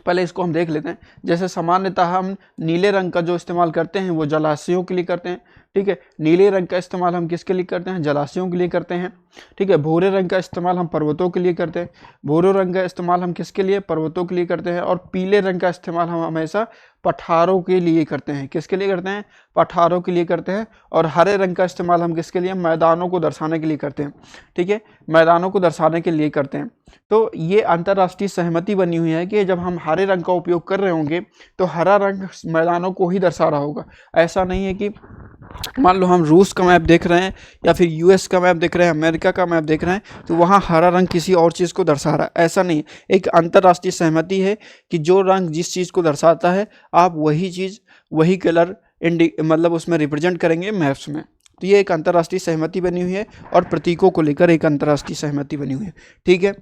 पहले इसको हम देख लेते हैं। जैसे सामान्यतः हम नीले रंग का जो इस्तेमाल करते हैं वो जलाशयों के लिए करते हैं। ठीक है, नीले रंग का इस्तेमाल हम किसके लिए करते हैं? जलाशयों के लिए करते हैं। ठीक है, भूरे रंग का इस्तेमाल हम पर्वतों के लिए करते हैं। भूरे रंग का इस्तेमाल हम किसके लिए? पर्वतों के लिए करते हैं। और पीले रंग का इस्तेमाल हम हमेशा पठारों के लिए करते हैं। किसके लिए करते हैं? पठारों के लिए करते हैं। और हरे रंग का इस्तेमाल हम किसके लिए? मैदानों को दर्शाने के लिए करते हैं। ठीक है, मैदानों को दर्शाने के लिए करते हैं। तो ये अंतर्राष्ट्रीय सहमति बनी हुई है कि जब हम हरे रंग का उपयोग कर रहे होंगे तो हरा रंग मैदानों को ही दर्शा रहा होगा। ऐसा नहीं है कि मान लो हम रूस का मैप देख रहे हैं या फिर यूएस का मैप देख रहे हैं, अमेरिका का मैप देख रहे हैं, तो वहाँ हरा रंग किसी और चीज़ को दर्शा रहा है। ऐसा नहीं, एक अंतर्राष्ट्रीय सहमति है कि जो रंग जिस चीज़ को दर्शाता है आप वही चीज़ वही कलर मतलब उसमें रिप्रेजेंट करेंगे मैप्स में। तो ये एक अंतर्राष्ट्रीय सहमति बनी हुई है और प्रतीकों को लेकर एक अंतर्राष्ट्रीय सहमति बनी हुई है। ठीक है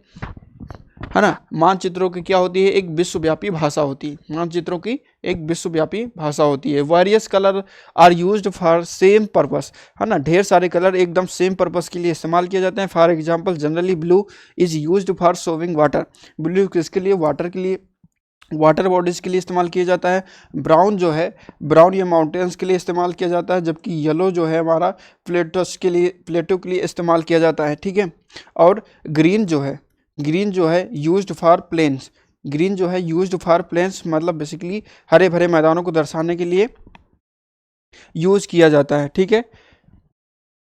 ना। मानचित्रों की क्या होती है? एक विश्वव्यापी भाषा होती है। मानचित्रों की एक विश्वव्यापी भाषा होती है। Various colour are used for same purpose, है ना। ढेर सारे कलर एकदम सेम पर्पस के लिए इस्तेमाल किए जाते हैं। For example generally blue is used for showing water. Blue किसके लिए? वाटर के लिए, वाटर बॉडीज के लिए इस्तेमाल किया जाता है। ब्राउन जो है, ब्राउन ये माउंटेन्स के लिए इस्तेमाल किया जाता है। जबकि येलो जो है हमारा प्लेटो के लिए इस्तेमाल किया जाता है। ठीक है, और ग्रीन जो है यूज्ड फॉर प्लेन्स। ग्रीन जो है यूज्ड फॉर प्लेन्स मतलब बेसिकली हरे भरे मैदानों को दर्शाने के लिए यूज किया जाता है। ठीक है,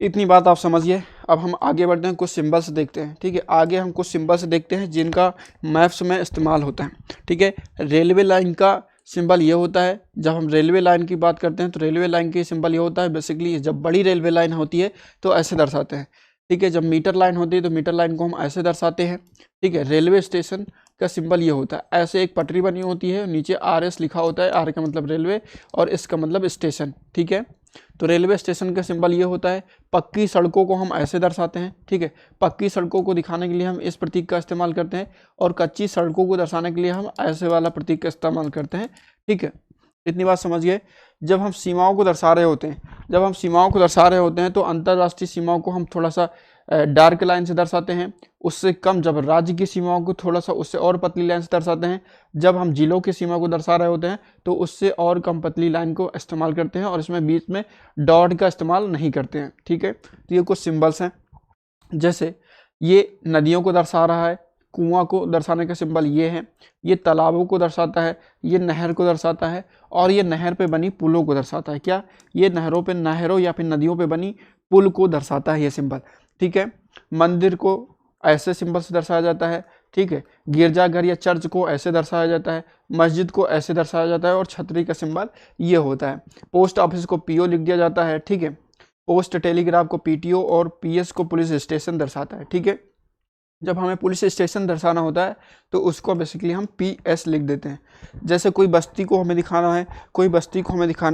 इतनी बात आप समझिए। अब हम आगे बढ़ते हैं, कुछ सिंबल्स देखते हैं। ठीक है, आगे हम कुछ सिंबल्स देखते हैं जिनका मैप्स में इस्तेमाल होता है। ठीक है, रेलवे लाइन का सिंबल ये होता है। जब हम रेलवे लाइन की बात करते हैं तो रेलवे लाइन की सिंबल ये होता है। बेसिकली जब बड़ी रेलवे लाइन होती है तो ऐसे दर्शाते हैं। ठीक है, जब मीटर लाइन होती है तो मीटर लाइन को हम ऐसे दर्शाते हैं। ठीक है, रेलवे स्टेशन का सिंबल ये होता है। ऐसे एक पटरी बनी होती है, नीचे RS लिखा होता है। R का मतलब रेलवे और S का मतलब स्टेशन। ठीक है, तो रेलवे स्टेशन का सिंबल ये होता है। पक्की सड़कों को हम ऐसे दर्शाते हैं। ठीक है, पक्की सड़कों को दिखाने के लिए हम इस प्रतीक का इस्तेमाल करते हैं और कच्ची सड़कों को दर्शाने के लिए हम ऐसे वाला प्रतीक का इस्तेमाल करते हैं। ठीक है, इतनी बात समझिए। जब हम सीमाओं को दर्शा रहे होते हैं तो अंतर्राष्ट्रीय सीमाओं को हम थोड़ा सा डार्क लाइन से दर्शाते हैं। उससे कम जब राज्य की सीमाओं को थोड़ा सा उससे और पतली लाइन से दर्शाते हैं। जब हम जिलों की सीमा को दर्शा रहे होते हैं तो उससे और कम पतली लाइन को इस्तेमाल करते हैं और इसमें बीच में डॉट का इस्तेमाल नहीं करते हैं। ठीक है, तो ये कुछ सिंबल्स हैं। जैसे ये नदियों को दर्शा रहा है, कुआं को दर्शाने का सिंबल ये है, ये तालाबों को दर्शाता है, ये नहर को दर्शाता है, और ये नहर पे बनी पुलों को दर्शाता है। क्या? ये नहरों या फिर नदियों पे बनी पुल को दर्शाता है ये सिंबल। ठीक है, मंदिर को ऐसे सिंबल से दर्शाया जाता है। ठीक है, गिरजाघर या चर्च को ऐसे दर्शाया जाता है, मस्जिद को ऐसे दर्शाया जाता है, और छतरी का सिंबल ये होता है। पोस्ट ऑफिस को पीओ लिख दिया जाता है। ठीक है, पोस्ट टेलीग्राफ को पीटीओ, और पीएस को पुलिस स्टेशन दर्शाता है। ठीक है, जब हमें पुलिस स्टेशन दर्शाना होता है तो उसको बेसिकली हम पीएस लिख देते हैं। जैसे कोई बस्ती को हमें दिखाना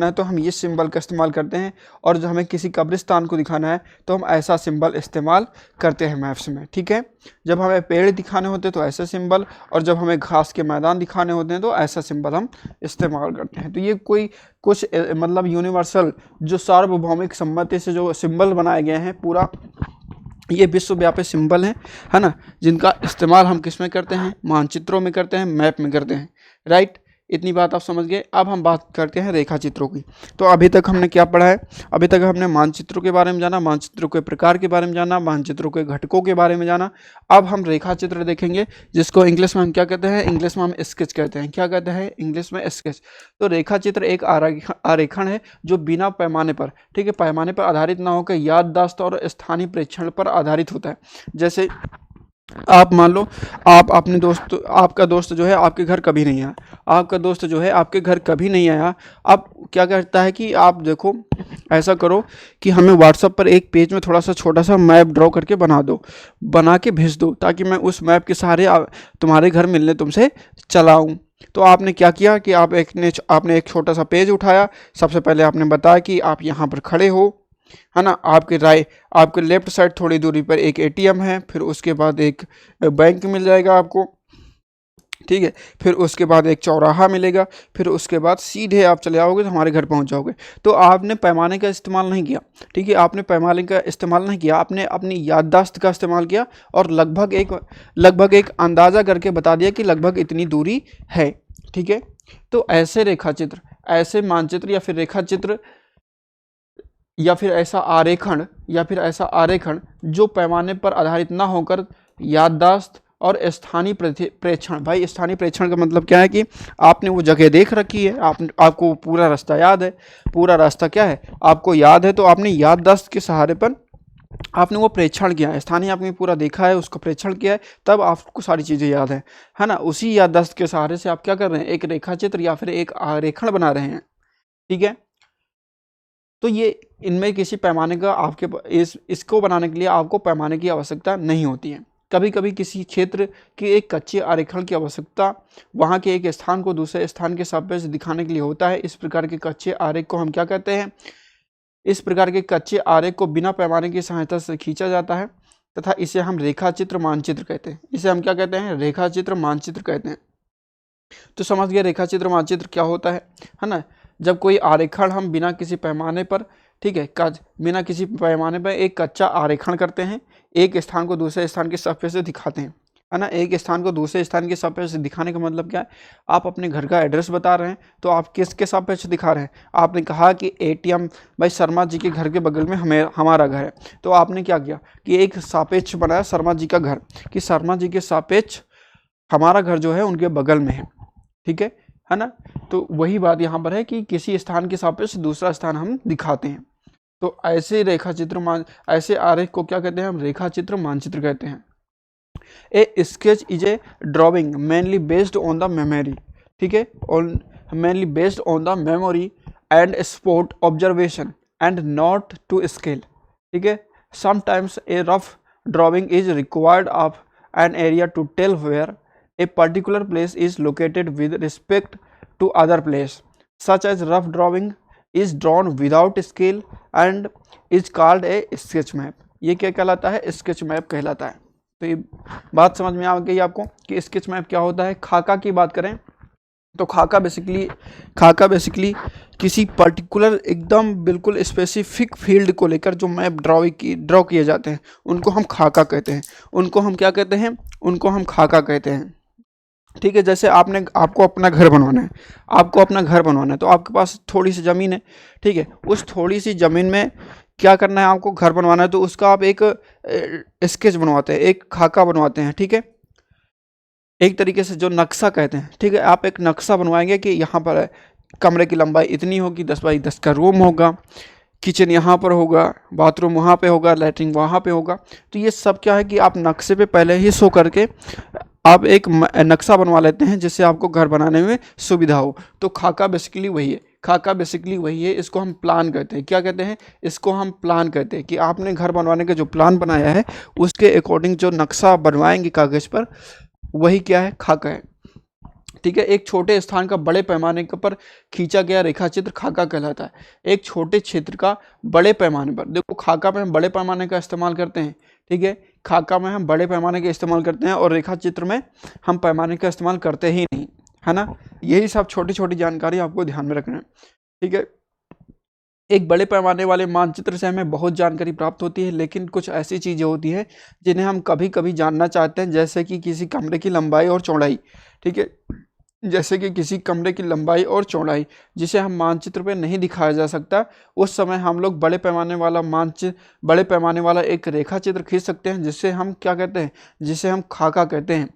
है तो हम ये सिंबल का इस्तेमाल करते हैं, और जब हमें किसी कब्रिस्तान को दिखाना है तो हम ऐसा सिंबल इस्तेमाल करते हैं मैप्स में। ठीक है, जब हमें पेड़ दिखाने होते हैं तो ऐसे सिंबल, और जब हमें घास के मैदान दिखाने होते हैं तो ऐसा सिंबल हम इस्तेमाल करते हैं। तो ये कुछ मतलब यूनिवर्सल जो सार्वभौमिक सम्मति से जो सिंबल बनाए गए हैं, पूरा ये विश्वव्यापी सिंबल हैं, है ना, जिनका इस्तेमाल हम किस में करते हैं? मानचित्रों में करते हैं, मैप में करते हैं। राइट, इतनी बात आप समझ गए। अब हम बात करते हैं रेखा चित्रों की। तो अभी तक हमने क्या पढ़ा है? अभी तक हमने मानचित्रों के बारे में जाना, मानचित्रों के प्रकार के बारे में जाना, मानचित्रों के घटकों के बारे में जाना। अब हम रेखा चित्र देखेंगे, जिसको इंग्लिश में हम क्या कहते हैं? इंग्लिश में हम स्केच कहते हैं। क्या कहते हैं इंग्लिश में? स्केच। तो रेखा चित्र एक आरेखण है जो बिना पैमाने पर, ठीक है, पैमाने पर आधारित ना होकर याददाश्त और स्थानीय प्रेक्षण पर आधारित होता है। जैसे आप मान लो, आपका दोस्त जो है आपके घर कभी नहीं आया, अब क्या करता है कि आप देखो, ऐसा करो कि हमें व्हाट्सएप पर एक पेज में थोड़ा सा छोटा सा मैप ड्रॉ करके बना के भेज दो, ताकि मैं उस मैप के सहारे तुम्हारे घर मिलने तुमसे चला आऊँ। तो आपने क्या किया कि आपने एक छोटा सा पेज उठाया। सबसे पहले आपने बताया कि आप यहाँ पर खड़े हो, है ना, आपके लेफ्ट साइड थोड़ी दूरी पर एक एटीएम है, फिर उसके बाद एक बैंक मिल जाएगा आपको। ठीक है, फिर उसके बाद एक चौराहा मिलेगा, फिर उसके बाद सीधे आप चले आओगे तो हमारे घर पहुंच जाओगे। तो आपने पैमाने का इस्तेमाल नहीं किया। ठीक है, आपने पैमाने का इस्तेमाल नहीं किया, आपने अपनी याददाश्त का इस्तेमाल किया, और लगभग एक अंदाज़ा करके बता दिया कि लगभग इतनी दूरी है। ठीक है, तो ऐसे रेखाचित्र, ऐसे मानचित्र, या फिर ऐसा आरेखण जो पैमाने पर आधारित ना होकर याददाश्त और स्थानीय प्रेक्षण। भाई, स्थानीय प्रेक्षण का मतलब क्या है कि आपने वो जगह देख रखी है, आपको पूरा रास्ता याद है। पूरा रास्ता क्या है? आपको याद है, तो आपने याददाश्त के सहारे पर आपने वो प्रेक्षण किया है, स्थानीय आपने पूरा देखा है, उसका प्रेक्षण किया है, तब आपको सारी चीज़ें याद है ना। उसी याददाश्त के सहारे से आप क्या कर रहे हैं? एक रेखाचित्र या फिर एक आरेखण बना रहे हैं। ठीक है, तो ये इनमें किसी पैमाने का इसको बनाने के लिए आपको पैमाने की आवश्यकता नहीं होती है। कभी कभी किसी क्षेत्र के एक कच्चे आरेखण की आवश्यकता वहाँ के एक स्थान को दूसरे स्थान के सापेक्ष दिखाने के लिए होता है। इस प्रकार के कच्चे आरेख को हम क्या कहते हैं? इस प्रकार के कच्चे आरेख को बिना पैमाने की सहायता से खींचा जाता है, तथा इसे हम रेखाचित्र मानचित्र कहते हैं। इसे हम क्या कहते हैं? रेखाचित्र मानचित्र कहते हैं। तो समझ गए रेखाचित्र मानचित्र क्या होता है ना। जब कोई आरेखण हम बिना किसी पैमाने पर, ठीक है, बिना किसी पैमाने पर एक कच्चा आरेखण करते हैं, एक स्थान को दूसरे स्थान के सापेक्ष से दिखाते हैं, है ना। एक स्थान को दूसरे स्थान के सापेक्ष से दिखाने का मतलब क्या है? आप अपने घर का एड्रेस बता रहे हैं, तो आप किसके सापेक्ष दिखा रहे हैं? आपने कहा कि एटीएम भाई शर्मा जी के घर के बगल में हमारा घर है, तो आपने क्या किया कि एक सापेक्ष बनाया शर्मा जी का घर, कि शर्मा जी के सापेक्ष हमारा घर जो है उनके बगल में है। ठीक है ना। तो वही बात यहाँ पर है कि किसी स्थान के सापेक्ष दूसरा स्थान हम दिखाते हैं। तो ऐसे ऐसे आरेख को क्या कहते हैं? हम रेखाचित्र मानचित्र कहते हैं। A sketch is a drawing mainly based on the memory, ठीक है, mainly based on the memory and spot observation and not to scale. ठीक है, sometimes a rough drawing is required of an area to tell where a particular place is located with respect to other place, such as rough drawing is drawn without scale and is called a sketch map। ये क्या कहलाता है? Sketch map कहलाता है। तो ये बात समझ में आ गई आपको कि स्केच मैप क्या होता है। खाका की बात करें तो खाका बेसिकली किसी पर्टिकुलर एकदम बिल्कुल स्पेसिफिक फील्ड को लेकर जो मैप ड्रॉ किए जाते हैं उनको हम खाका कहते हैं। उनको हम क्या कहते हैं? उनको हम खाका कहते हैं। ठीक है, जैसे आपको अपना घर बनवाना है, तो आपके पास थोड़ी सी ज़मीन है। ठीक है, उस थोड़ी सी ज़मीन में क्या करना है आपको, घर बनवाना है तो उसका आप एक स्केच बनवाते हैं, एक खाका बनवाते हैं, ठीक है, एक तरीके से जो नक्शा कहते हैं, ठीक है। आप एक नक्शा बनवाएंगे कि यहाँ पर कमरे की लंबाई इतनी होगी, 10 बाई 10 का रूम होगा, किचन यहाँ पर होगा, बाथरूम वहाँ पे होगा, लैट्रिन वहाँ पे होगा। तो ये सब क्या है कि आप नक्शे पे पहले ही शो करके आप एक नक्शा बनवा लेते हैं जिससे आपको घर बनाने में सुविधा हो। तो खाका बेसिकली वही है, खाका बेसिकली वही है, इसको हम प्लान कहते हैं। क्या कहते हैं, इसको हम प्लान कहते हैं कि आपने घर बनवाने का जो प्लान बनाया है उसके अकॉर्डिंग जो नक्शा बनवाएंगे कागज़ पर, वही क्या है, खाका है, ठीक है। एक छोटे स्थान का बड़े पैमाने पर खींचा गया रेखाचित्र खाका कहलाता है। एक छोटे क्षेत्र का बड़े पैमाने पर, देखो खाका में हम बड़े पैमाने का इस्तेमाल करते हैं, ठीक है, खाका में हम बड़े पैमाने का इस्तेमाल करते हैं और रेखा चित्र में हम पैमाने का इस्तेमाल करते ही नहीं, है ना। यही सब छोटी छोटी जानकारी आपको ध्यान में रखना है, ठीक है। एक बड़े पैमाने वाले मानचित्र से हमें बहुत जानकारी प्राप्त होती है, लेकिन कुछ ऐसी चीज़ें होती हैं जिन्हें हम कभी कभी जानना चाहते हैं, जैसे कि किसी कमरे की लंबाई और चौड़ाई, ठीक है, जैसे कि किसी कमरे की लंबाई और चौड़ाई जिसे हम मानचित्र पे नहीं दिखाया जा सकता, उस समय हम लोग बड़े पैमाने वाला बड़े पैमाने वाला एक रेखा चित्र खींच सकते हैं, जिससे हम क्या कहते हैं, जिसे हम खाका कहते हैं,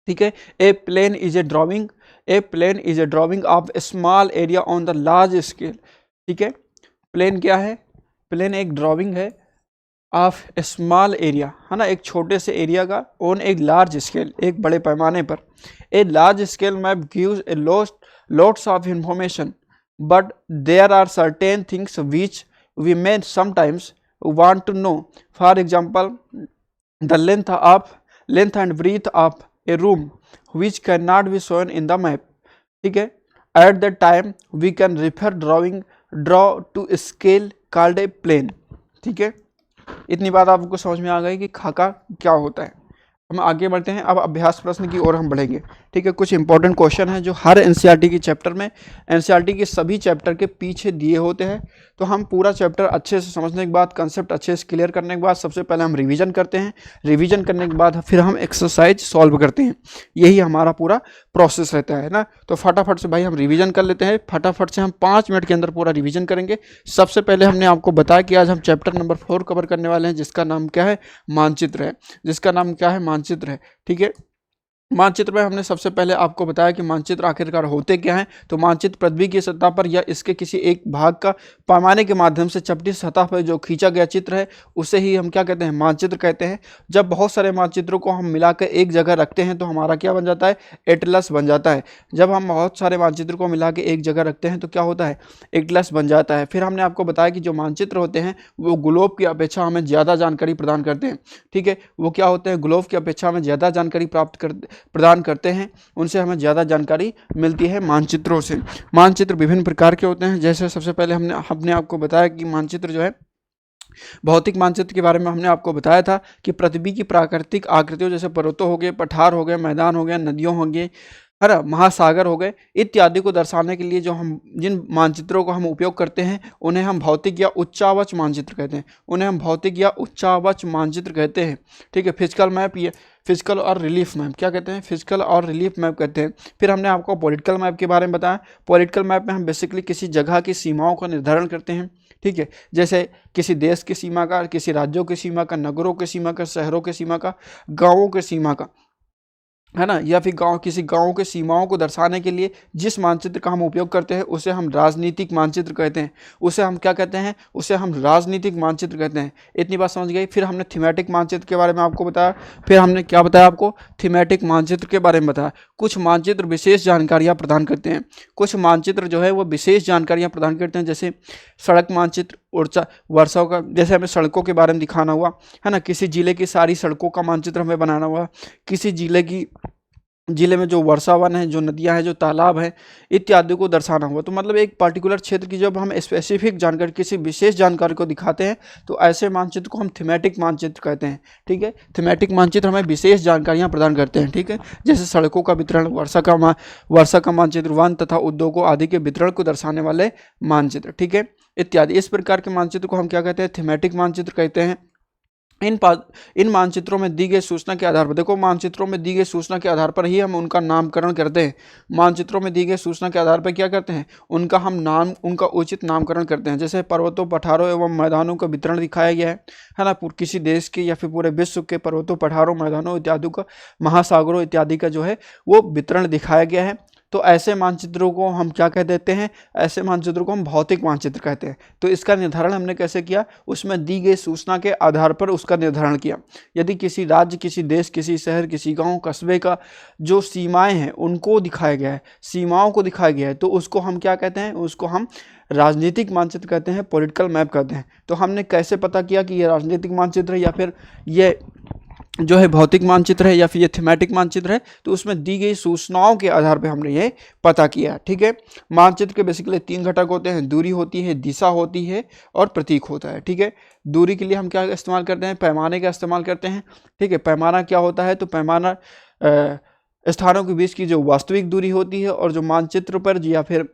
ठीक है। A plan is a drawing, a plan is a drawing of a small area on the large scale, ठीक है। प्लेन क्या है, प्लेन एक ड्राइंग है ऑफ ए स्मॉल एरिया, है ना, एक छोटे से एरिया का, ऑन एक लार्ज स्केल, एक बड़े पैमाने पर। A large scale map gives A lots of information, but there are certain things which we may sometimes want to know. For example, the length and breadth of a room which cannot be shown in the map, ठीक है। At that time we can draw to scale called a plane, ठीक है। इतनी बात आपको समझ में आ गई कि खाका क्या होता है। हम आगे बढ़ते हैं, अब अभ्यास प्रश्न की ओर हम बढ़ेंगे, ठीक है। कुछ इंपॉर्टेंट क्वेश्चन है जो हर एनसीईआरटी की चैप्टर में, एनसीईआरटी के सभी चैप्टर के पीछे दिए होते हैं। तो हम पूरा चैप्टर अच्छे से समझने के बाद, कंसेप्ट अच्छे से क्लियर करने के बाद, सबसे पहले हम रिवीजन करते हैं, रिवीजन करने के बाद फिर हम एक्सरसाइज सॉल्व करते हैं। यही हमारा पूरा प्रोसेस रहता है ना। तो फटाफट से भाई हम रिवीजन कर लेते हैं, फटाफट से हम 5 मिनट के अंदर पूरा रिवीजन करेंगे। सबसे पहले हमने आपको बताया कि आज हम चैप्टर नंबर 4 कवर करने वाले हैं, जिसका नाम क्या है, मानचित्र है, जिसका नाम क्या है, मानचित्र है, ठीक है। मानचित्र में हमने सबसे पहले आपको बताया कि मानचित्र आखिरकार होते क्या हैं। तो मानचित्र पृथ्वी की सतह पर या इसके किसी एक भाग का पैमाने के माध्यम से चपटी सतह पर जो खींचा गया चित्र है, उसे ही हम क्या कहते हैं, मानचित्र कहते हैं। जब बहुत सारे मानचित्रों को हम मिलाकर एक जगह रखते हैं तो हमारा क्या बन जाता है, एटलस बन जाता है। जब हम बहुत सारे मानचित्र को मिला के एक जगह रखते हैं तो क्या होता है, एटलस बन जाता है। फिर हमने आपको बताया कि जो मानचित्र होते हैं वो ग्लोब की अपेक्षा हमें ज़्यादा जानकारी प्रदान करते हैं, ठीक है। वो क्या होते हैं, ग्लोब की अपेक्षा हमें ज़्यादा जानकारी प्रदान करते हैं, उनसे हमें ज़्यादा जानकारी मिलती है मानचित्रों से। मानचित्र विभिन्न प्रकार के होते हैं, जैसे सबसे पहले हमने आपको बताया कि मानचित्र जो है, भौतिक मानचित्र के बारे में हमने आपको बताया था कि पृथ्वी की प्राकृतिक आकृतियों, जैसे पर्वतों हो गए, पठार हो गए, मैदान हो गए, नदियों हो गए, है ना, महासागर हो गए, इत्यादि को दर्शाने के लिए जो हम जिन मानचित्रों को हम उपयोग करते हैं उन्हें हम भौतिक या उच्चावच मानचित्र कहते हैं, उन्हें हम भौतिक या उच्चावच मानचित्र कहते हैं, ठीक है। फिजिकल मैप, ये फिजिकल और रिलीफ मैप क्या कहते हैं, फिजिकल और रिलीफ मैप कहते हैं। फिर हमने आपको पॉलिटिकल मैप के बारे में बताया। पॉलिटिकल मैप में हम बेसिकली किसी जगह की सीमाओं का निर्धारण करते हैं, ठीक है, जैसे किसी देश की सीमा का, किसी राज्यों की सीमा का, नगरों की सीमा का, शहरों की सीमा का, गाँवों की सीमा का, है ना, या फिर किसी गांव के सीमाओं को दर्शाने के लिए जिस मानचित्र का हम उपयोग करते हैं उसे हम राजनीतिक मानचित्र कहते हैं। उसे हम क्या कहते हैं, उसे हम राजनीतिक मानचित्र कहते हैं। इतनी बात समझ गई। फिर हमने थीमेटिक मानचित्र के बारे में आपको बताया। फिर हमने क्या बताया आपको, थीमेटिक मानचित्र के बारे में बताया। कुछ मानचित्र विशेष जानकारियाँ प्रदान करते हैं, कुछ मानचित्र जो है वो विशेष जानकारियाँ प्रदान करते हैं, जैसे सड़क मानचित्र, वर्षा का, जैसे हमें सड़कों के बारे में दिखाना हुआ, है ना, किसी जिले की सारी सड़कों का मानचित्र हमें बनाना हुआ, किसी जिले में जो वर्षावन है, जो नदियां हैं, जो तालाब हैं, इत्यादि को दर्शाना हुआ। तो मतलब एक पर्टिकुलर क्षेत्र की जब हम स्पेसिफिक जानकारी, किसी विशेष जानकारी को दिखाते हैं तो ऐसे मानचित्र को हम थीमेटिक मानचित्र कहते हैं, ठीक है। थीमेटिक मानचित्र हमें विशेष जानकारियां प्रदान करते हैं, ठीक है, जैसे सड़कों का वितरण, वर्षा का मानचित्र, वन तथा उद्योगों आदि के वितरण को दर्शाने वाले मानचित्र, ठीक है, इत्यादि। इस प्रकार के मानचित्र को हम क्या कहते हैं, थीमेटिक मानचित्र कहते हैं। इन मानचित्रों में दी गई सूचना के आधार पर, देखो मानचित्रों में दी गई सूचना के आधार पर ही हम उनका नामकरण करते हैं। मानचित्रों में दी गई सूचना के आधार पर क्या करते हैं, उनका उचित नामकरण करते हैं। जैसे पर्वतों, पठारों एवं मैदानों का वितरण दिखाया गया है ना, किसी देश के या फिर पूरे विश्व के पर्वतों, पठारों, मैदानों इत्यादि का, महासागरों इत्यादि का जो है वो वितरण दिखाया गया है। तो ऐसे मानचित्रों को हम क्या कह देते हैं, ऐसे मानचित्रों को हम भौतिक मानचित्र कहते हैं। तो इसका निर्धारण हमने कैसे किया, उसमें दी गई सूचना के आधार पर उसका निर्धारण किया। यदि किसी राज्य, किसी देश, किसी शहर, किसी गांव, कस्बे का जो सीमाएं हैं उनको दिखाया गया है, सीमाओं को दिखाया गया है, तो उसको हम क्या कहते हैं, उसको हम राजनीतिक मानचित्र कहते हैं, पॉलिटिकल मैप कहते हैं। तो हमने कैसे पता किया कि ये राजनीतिक मानचित्र है या फिर ये जो है भौतिक मानचित्र है या फिर ये थीमेटिक मानचित्र है, तो उसमें दी गई सूचनाओं के आधार पे हमने ये पता किया। ठीक है, मानचित्र के बेसिकली 3 घटक होते हैं, दूरी होती है, दिशा होती है और प्रतीक होता है। ठीक है, दूरी के लिए हम क्या इस्तेमाल करते हैं, पैमाने का इस्तेमाल करते हैं। ठीक है, पैमाना क्या होता है, तो पैमाना स्थानों के बीच की जो वास्तविक दूरी होती है, और जो मानचित्र पर या फिर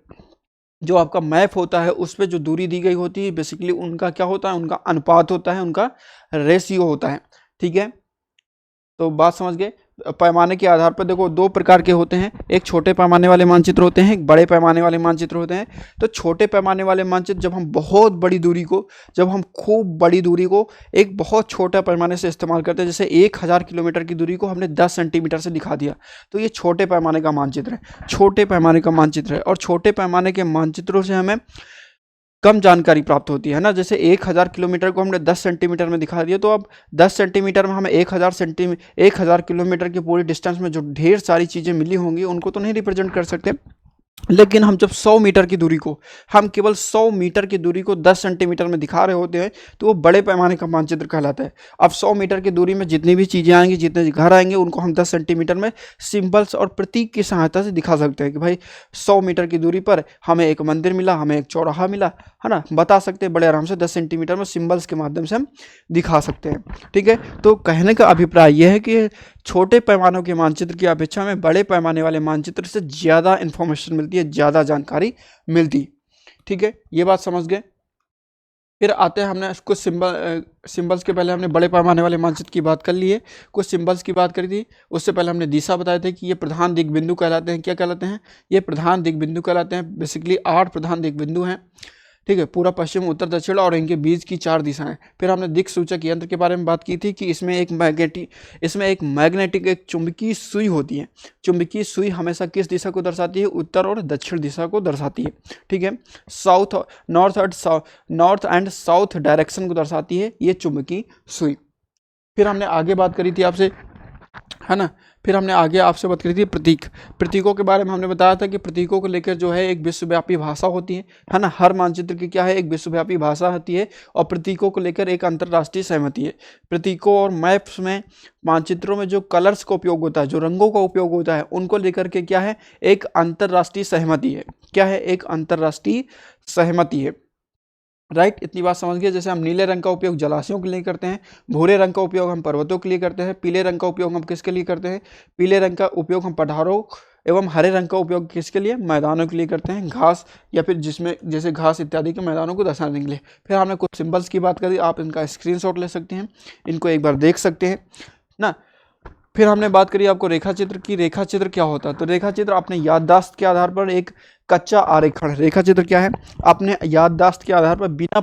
जो आपका मैप होता है उस पर जो दूरी दी गई होती है, बेसिकली उनका क्या होता है, उनका अनुपात होता है, उनका रेशियो होता है। ठीक है, तो बात समझ गए। पैमाने के आधार पर देखो 2 प्रकार के होते हैं, एक छोटे पैमाने वाले मानचित्र होते हैं, एक बड़े पैमाने वाले मानचित्र होते हैं। तो छोटे पैमाने वाले मानचित्र जब हम बहुत बड़ी दूरी को, जब हम खूब बड़ी दूरी को एक बहुत छोटा पैमाने से इस्तेमाल करते हैं, जैसे 1000 किलोमीटर की दूरी को हमने 10 सेंटीमीटर से दिखा दिया, तो ये छोटे पैमाने का मानचित्र है, छोटे पैमाने का मानचित्र है। और छोटे पैमाने के मानचित्रों से हमें कम जानकारी प्राप्त होती है ना। जैसे 1000 किलोमीटर को हमने 10 सेंटीमीटर में दिखा दिया, तो अब 10 सेंटीमीटर में हमें 1000 किलोमीटर की पूरी डिस्टेंस में जो ढेर सारी चीज़ें मिली होंगी उनको तो नहीं रिप्रेजेंट कर सकते। लेकिन हम जब 100 मीटर की दूरी को, हम केवल 100 मीटर की दूरी को 10 सेंटीमीटर में दिखा रहे होते हैं, तो वो बड़े पैमाने का मानचित्र कहलाता है। अब 100 मीटर की दूरी में जितनी भी चीज़ें आएंगी, जितने घर आएंगे, उनको हम 10 सेंटीमीटर में सिंबल्स और प्रतीक की सहायता से दिखा सकते हैं कि भाई 100 मीटर की दूरी पर हमें एक मंदिर मिला, हमें एक चौराहा मिला, है ना, बता सकते हैं बड़े आराम से 10 सेंटीमीटर में सिंबल्स के माध्यम से हम दिखा सकते हैं। ठीक है, तो कहने का अभिप्राय यह है कि छोटे पैमानों के मानचित्र की अपेक्षा में बड़े पैमाने वाले मानचित्र से ज़्यादा इन्फॉर्मेशन मिलती है, ज़्यादा जानकारी मिलती। ठीक है, ये बात समझ गए। फिर आते हैं, हमने कुछ सिंबल्स के पहले हमने बड़े पैमाने वाले मानचित्र की बात कर ली है, कुछ सिंबल्स की बात करी थी। उससे पहले हमने दिशा बताए थे कि ये प्रधान दिग्बिंदु कहलाते हैं। क्या कहलाते हैं, ये प्रधान दिग्बिंदु कहलाते हैं। बेसिकली 8 प्रधान दिग्बिंदु हैं। ठीक है, पूरा पश्चिम, उत्तर, दक्षिण और इनके बीच की 4 दिशाएं। फिर हमने दिक् सूचक यंत्र के बारे में बात की थी कि इसमें एक मैग्नेटिक एक चुंबकीय सुई होती है। चुंबकीय सुई हमेशा किस दिशा को दर्शाती है, उत्तर और दक्षिण दिशा को दर्शाती है। ठीक है, नॉर्थ एंड साउथ डायरेक्शन को दर्शाती है ये चुंबकीय सुई। फिर हमने आगे बात करी थी आपसे, है ना, फिर हमने आगे आपसे बात करी थी प्रतीकों के बारे में। हमने बताया था कि प्रतीकों को लेकर जो है एक विश्वव्यापी भाषा होती है ना, हर मानचित्र की क्या है, एक विश्वव्यापी भाषा होती है, और प्रतीकों को लेकर एक अंतर्राष्ट्रीय सहमति है। प्रतीकों और मैप्स में, मानचित्रों में जो कलर्स का उपयोग होता है, जो रंगों का उपयोग होता है, उनको लेकर के क्या है, एक अंतर्राष्ट्रीय सहमति है। क्या है, एक अंतर्राष्ट्रीय सहमति है। राइट, इतनी बात समझ गए। जैसे हम नीले रंग का उपयोग जलाशयों के लिए करते हैं, भूरे रंग का उपयोग हम पर्वतों के लिए करते हैं, पीले रंग का उपयोग हम किसके लिए करते हैं, पीले रंग का उपयोग हम पठारों, एवं हरे रंग का उपयोग किसके लिए, मैदानों के लिए करते हैं, घास या फिर जिसमें जैसे घास इत्यादि के मैदानों को दर्शाने के लिए। फिर हमने कुछ सिंबल्स की बात करी, आप इनका स्क्रीनशॉट ले सकते हैं, इनको एक बार देख सकते हैं ना। फिर हमने बात करी आपको रेखाचित्र की। रेखाचित्र क्या होता है, तो रेखाचित्र अपने याददाश्त के आधार पर एक कच्चा आरेखण। रेखाचित्र क्या है, अपने याददाश्त के आधार पर बिना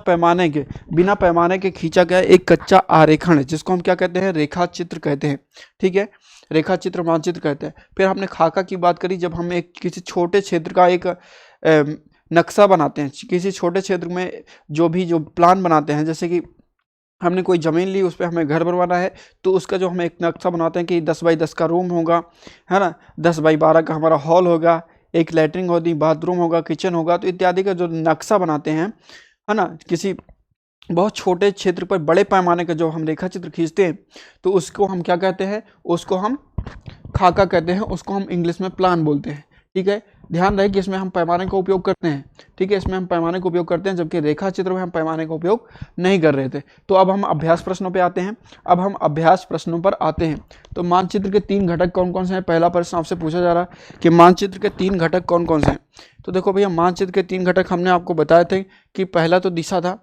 पैमाने के खींचा गया एक कच्चा आरेखण है, जिसको हम क्या कहते हैं, रेखाचित्र कहते हैं। ठीक है, रेखाचित्र मानचित्र कहते हैं। फिर हमने खाका की बात करी, जब हम एक किसी छोटे क्षेत्र का एक नक्शा बनाते हैं, किसी छोटे क्षेत्र में जो प्लान बनाते हैं, जैसे कि हमने कोई ज़मीन ली, उस पर हमें घर बनवाना है, तो उसका जो हम एक नक्शा बनाते हैं कि 10 बाई 10 का रूम होगा, है ना, 10 बाई 12 का हमारा हॉल होगा, एक लैट्रिन होगी, बाथरूम होगा, किचन होगा, तो इत्यादि का जो नक्शा बनाते हैं, है ना, किसी बहुत छोटे क्षेत्र पर बड़े पैमाने का जो हम रेखा चित्र खींचते हैं, तो उसको हम क्या कहते हैं, उसको हम खाका कहते हैं, उसको हम इंग्लिश में प्लान बोलते हैं। ठीक है, ध्यान रहे कि इसमें हम पैमाने का उपयोग करते हैं। ठीक है, इसमें हम पैमाने का उपयोग करते हैं, जबकि रेखा चित्र में हम पैमाने का उपयोग नहीं कर रहे थे। तो अब हम अभ्यास प्रश्नों पे आते हैं। तो मानचित्र के 3 घटक कौन कौन से हैं, पहला प्रश्न आपसे पूछा जा रहा है कि मानचित्र के 3 घटक कौन कौन से हैं। तो देखो भैया, मानचित्र के 3 घटक हमने आपको बताए थे कि पहला तो दिशा था।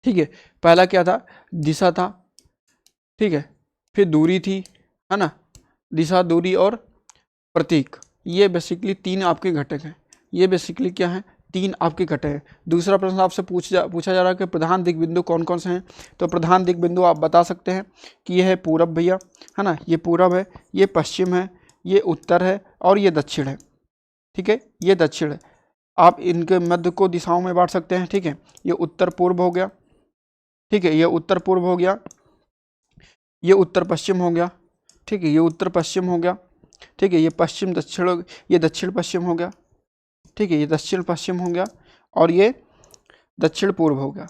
ठीक है, पहला क्या था, दिशा था। ठीक है। फिर दूरी थी, है ना, दिशा, दूरी और प्रतीक, ये बेसिकली 3 आपके घटक हैं। ये बेसिकली क्या है, 3 आपके घटक हैं। दूसरा प्रश्न आपसे पूछा जा रहा है कि प्रधान दिक बिंदु कौन कौन से हैं। तो प्रधान दिक बिंदु आप बता सकते हैं कि ये है पूरब भैया, है ना, ये पूरब है, ये पश्चिम है, ये उत्तर है और ये दक्षिण है। ठीक है, ये दक्षिण है। आप इनके मध्य को दिशाओं में बांट सकते हैं। ठीक है, ये उत्तर पूर्व हो गया, ठीक है, ये उत्तर पूर्व हो गया, ये उत्तर पश्चिम हो गया, ठीक है, ये उत्तर पश्चिम हो गया, ठीक है, ये पश्चिम दक्षिण हो, ये दक्षिण पश्चिम हो गया, ठीक है, ये दक्षिण पश्चिम हो गया और ये दक्षिण पूर्व हो गया।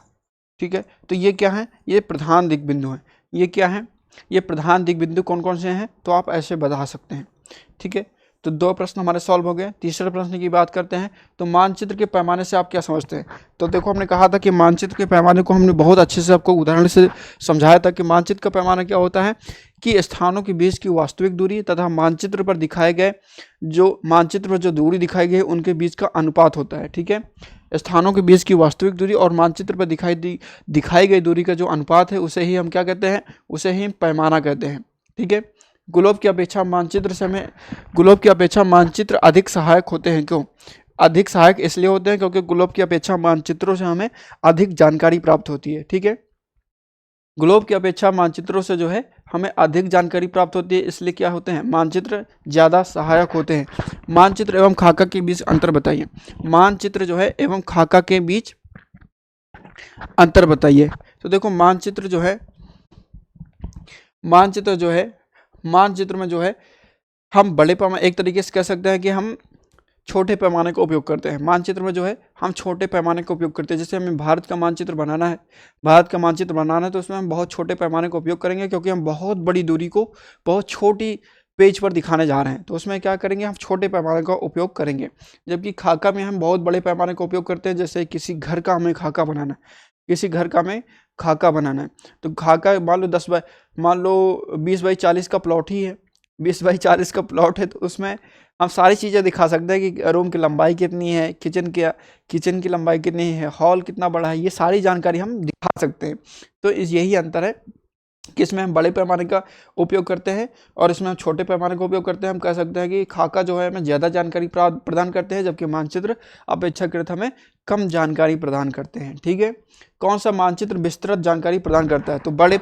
ठीक है, तो ये क्या है, ये प्रधान दिक बिंदु हैं। ये क्या है, ये प्रधान दिक बिंदु कौन कौन से हैं, तो आप ऐसे बता सकते हैं। ठीक है, तो 2 प्रश्न हमारे सॉल्व हो गए। तीसरे प्रश्न की बात करते हैं। तो मानचित्र के पैमाने से आप क्या समझते हैं। तो देखो, हमने कहा था कि मानचित्र के पैमाने को हमने बहुत अच्छे से आपको उदाहरण से समझाया था कि मानचित्र का पैमाना क्या होता है कि स्थानों के बीच की वास्तविक दूरी तथा मानचित्र पर दिखाए गए मानचित्र पर जो दूरी दिखाई गई उनके बीच का अनुपात होता है। ठीक है, स्थानों के बीच की वास्तविक दूरी और मानचित्र पर दिखाई गई दूरी का जो अनुपात है उसे ही हम क्या कहते हैं, उसे ही पैमाना कहते हैं। ठीक है, ग्लोब की अपेक्षा मानचित्र अधिक सहायक होते हैं। क्यों अधिक सहायक? इसलिए होते हैं क्योंकि ग्लोब की अपेक्षा मानचित्रों से हमें अधिक जानकारी प्राप्त होती है। ठीक है, ग्लोब की अपेक्षा मानचित्रों से जो है हमें अधिक जानकारी प्राप्त होती है, इसलिए क्या होते हैं, मानचित्र ज़्यादा सहायक होते हैं। मानचित्र एवं खाका के बीच अंतर बताइए। मानचित्र जो है एवं खाका के बीच अंतर बताइए। तो देखो, मानचित्र में जो है हम बड़े पैमाने, एक तरीके से कह सकते हैं कि हम छोटे पैमाने का उपयोग करते हैं। मानचित्र में जो है हम छोटे पैमाने का उपयोग करते हैं। जैसे हमें भारत का मानचित्र बनाना है तो उसमें हम बहुत छोटे पैमाने का उपयोग करेंगे, क्योंकि हम बहुत बड़ी दूरी को बहुत छोटी पेज पर दिखाने जा रहे हैं, तो उसमें क्या करेंगे, हम छोटे पैमाने का उपयोग करेंगे। जबकि खाका में हम बहुत बड़े पैमाने का उपयोग करते हैं। जैसे किसी घर का हमें खाका बनाना है, तो खाका मान लो 20 बाई 40 का प्लॉट ही है, 20 बाई 40 का प्लॉट है, तो उसमें हम सारी चीज़ें दिखा सकते हैं कि रूम की लंबाई कितनी है, किचन की लंबाई कितनी है, हॉल कितना बड़ा है, ये सारी जानकारी हम दिखा सकते हैं। तो यही अंतर है कि इसमें हम बड़े पैमाने का उपयोग करते हैं और इसमें हम छोटे पैमाने का उपयोग करते हैं। हम कह सकते हैं कि खाका जो है हमें ज़्यादा जानकारी प्रदान करते हैं, जबकि मानचित्र अपेक्षाकृत हमें कम जानकारी प्रदान करते हैं। ठीक है, कौन सा मानचित्र विस्तृत जानकारी प्रदान करता है। तो बड़े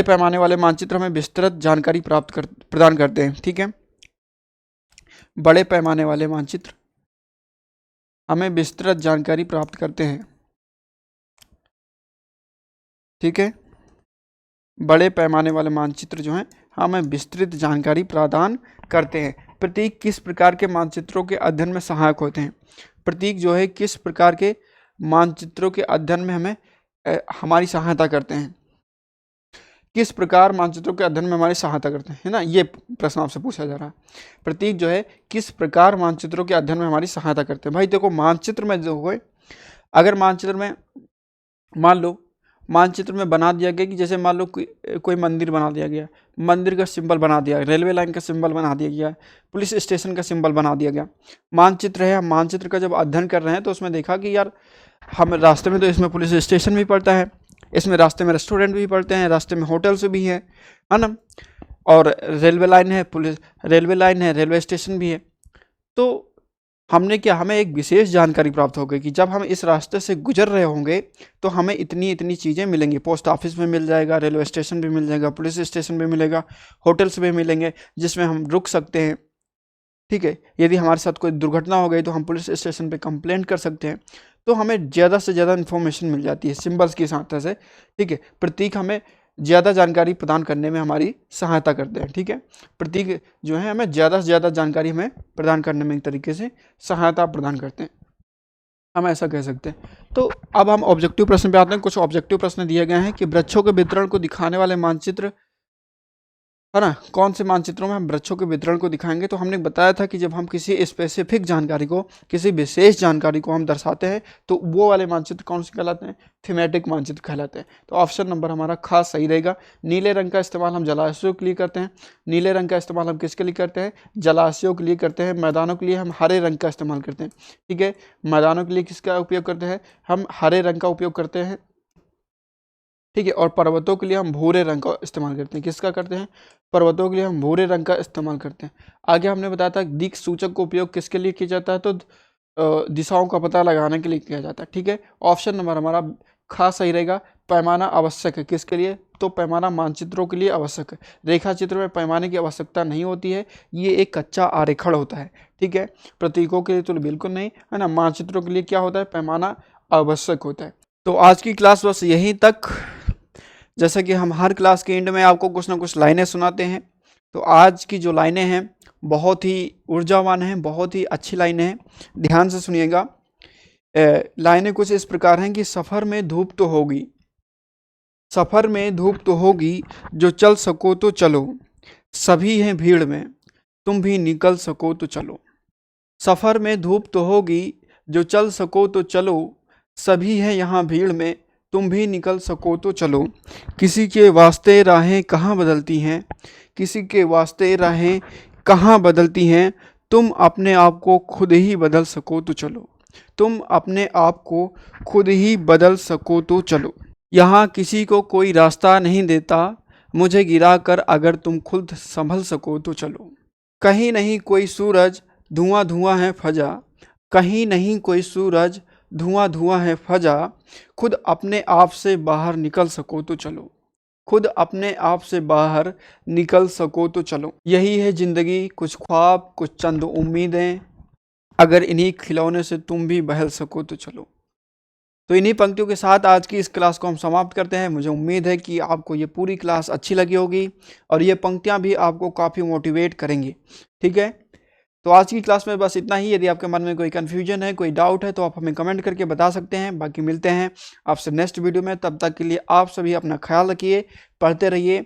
पैमाने वाले मानचित्र हमें विस्तृत जानकारी प्रदान करते हैं। ठीक है, बड़े पैमाने वाले मानचित्र हमें विस्तृत जानकारी प्राप्त करते हैं। ठीक है, बड़े पैमाने वाले मानचित्र जो हैं हमें विस्तृत जानकारी प्रदान करते हैं। प्रतीक किस प्रकार के मानचित्रों के अध्ययन में सहायक होते हैं। प्रतीक जो है किस प्रकार के मानचित्रों के अध्ययन में हमें हमारी सहायता करते हैं। किस प्रकार मानचित्रों के अध्ययन में हमारी सहायता करते हैं, है ना, ये प्रश्न आपसे पूछा जा रहा है। प्रतीक जो है किस प्रकार मानचित्रों के अध्ययन में हमारी सहायता करते हैं। भाई देखो, मानचित्र में जो है, अगर मानचित्र में मान लो मानचित्र में बना दिया गया कि जैसे मान लो कोई मंदिर बना दिया गया, मंदिर का सिंबल बना दिया, रेलवे लाइन का सिंबल बना दिया गया, पुलिस स्टेशन का सिंबल बना दिया गया। मानचित्र है, हम मानचित्र का जब अध्ययन कर रहे हैं तो उसमें देखा कि यार हम रास्ते में, तो इसमें पुलिस स्टेशन भी पड़ता है, इसमें रास्ते में रेस्टोरेंट भी पड़ते हैं, रास्ते में होटल्स भी हैं, है ना, और रेलवे लाइन है, रेलवे स्टेशन भी है। तो हमें एक विशेष जानकारी प्राप्त हो गई कि जब हम इस रास्ते से गुजर रहे होंगे तो हमें इतनी इतनी चीज़ें मिलेंगी। पोस्ट ऑफिस में मिल जाएगा, रेलवे स्टेशन भी मिल जाएगा, पुलिस स्टेशन भी मिलेगा, होटल्स भी मिलेंगे जिसमें हम रुक सकते हैं। ठीक है, यदि हमारे साथ कोई दुर्घटना हो गई तो हम पुलिस स्टेशन पे कंप्लेंट कर सकते हैं। तो हमें ज़्यादा से ज़्यादा इन्फॉर्मेशन मिल जाती है सिंबल्स की सहायता से। ठीक है, प्रतीक हमें ज़्यादा जानकारी प्रदान करने में हमारी सहायता करते हैं। ठीक है, प्रतीक जो है हमें ज़्यादा से ज़्यादा जानकारी हमें प्रदान करने में एक तरीके से सहायता प्रदान करते हैं, हम ऐसा कह सकते हैं। तो अब हम ऑब्जेक्टिव प्रश्न पे आते हैं। कुछ ऑब्जेक्टिव प्रश्न दिए गए हैं कि वृक्षों के वितरण को दिखाने वाले मानचित्र, है ना, कौन से मानचित्रों में हम वृक्षों के वितरण को दिखाएंगे। तो हमने बताया था कि जब हम किसी स्पेसिफिक जानकारी को, किसी विशेष जानकारी को हम दर्शाते हैं तो वो वाले मानचित्र कौन से कहलाते हैं, थीमेटिक मानचित्र कहलाते हैं। तो ऑप्शन नंबर हमारा खास सही रहेगा। नीले रंग का इस्तेमाल हम जलाशयों के लिए करते हैं। नीले रंग का इस्तेमाल हम किसके लिए करते हैं, जलाशयों के लिए करते हैं। मैदानों के लिए हम हरे रंग का इस्तेमाल करते हैं। ठीक है, मैदानों के लिए किसका उपयोग करते हैं, हम हरे रंग का उपयोग करते हैं। ठीक है। और पर्वतों के लिए हम भूरे रंग का इस्तेमाल करते हैं। किसका करते हैं? पर्वतों के लिए हम भूरे रंग का इस्तेमाल करते हैं। आगे हमने बताया था दिक् सूचक का उपयोग किसके लिए किया जाता है? तो दिशाओं का पता लगाने के लिए किया जाता है। ठीक है। ऑप्शन नंबर हमारा खास सही रहेगा, पैमाना आवश्यक है। किसके लिए? तो पैमाना मानचित्रों के लिए आवश्यक है। रेखा चित्र में पैमाने की आवश्यकता नहीं होती है, ये एक कच्चा आरेखण होता है। ठीक है। प्रतीकों के लिए तो बिल्कुल नहीं है ना, मानचित्रों के लिए क्या होता है? पैमाना आवश्यक होता है। तो आज की क्लास बस यहीं तक। जैसा कि हम हर क्लास के एंड में आपको कुछ ना कुछ लाइनें सुनाते हैं, तो आज की जो लाइनें हैं बहुत ही ऊर्जावान हैं, बहुत ही अच्छी लाइनें हैं, ध्यान से सुनिएगा। लाइनें कुछ इस प्रकार हैं कि सफ़र में धूप तो होगी, सफ़र में धूप तो होगी, जो चल सको तो चलो, सभी हैं भीड़ में, तुम भी निकल सको तो चलो। सफ़र में धूप तो होगी, जो चल सको तो चलो, सभी हैं यहाँ भीड़ में, तुम भी निकल सको तो चलो। किसी के वास्ते राहें कहाँ बदलती हैं, किसी के वास्ते राहें कहाँ बदलती हैं, तुम अपने आप को खुद ही बदल सको तो चलो, तुम अपने आप को खुद ही बदल सको तो चलो। यहाँ किसी को कोई रास्ता नहीं देता, मुझे गिरा कर अगर तुम खुद संभल सको तो चलो। कहीं नहीं कोई सूरज, धुआं धुआं है फजा, कहीं नहीं कोई सूरज, धुआं धुआं है फजा, खुद अपने आप से बाहर निकल सको तो चलो, खुद अपने आप से बाहर निकल सको तो चलो। यही है ज़िंदगी, कुछ ख्वाब, कुछ चंद उम्मीदें, अगर इन्हीं खिलौने से तुम भी बहल सको तो चलो। तो इन्हीं पंक्तियों के साथ आज की इस क्लास को हम समाप्त करते हैं। मुझे उम्मीद है कि आपको ये पूरी क्लास अच्छी लगी होगी और ये पंक्तियाँ भी आपको काफ़ी मोटिवेट करेंगी। ठीक है। तो आज की क्लास में बस इतना ही। यदि आपके मन में कोई कन्फ्यूजन है, कोई डाउट है, तो आप हमें कमेंट करके बता सकते हैं। बाकी मिलते हैं आपसे नेक्स्ट वीडियो में। तब तक के लिए आप सभी अपना ख्याल रखिए, पढ़ते रहिए,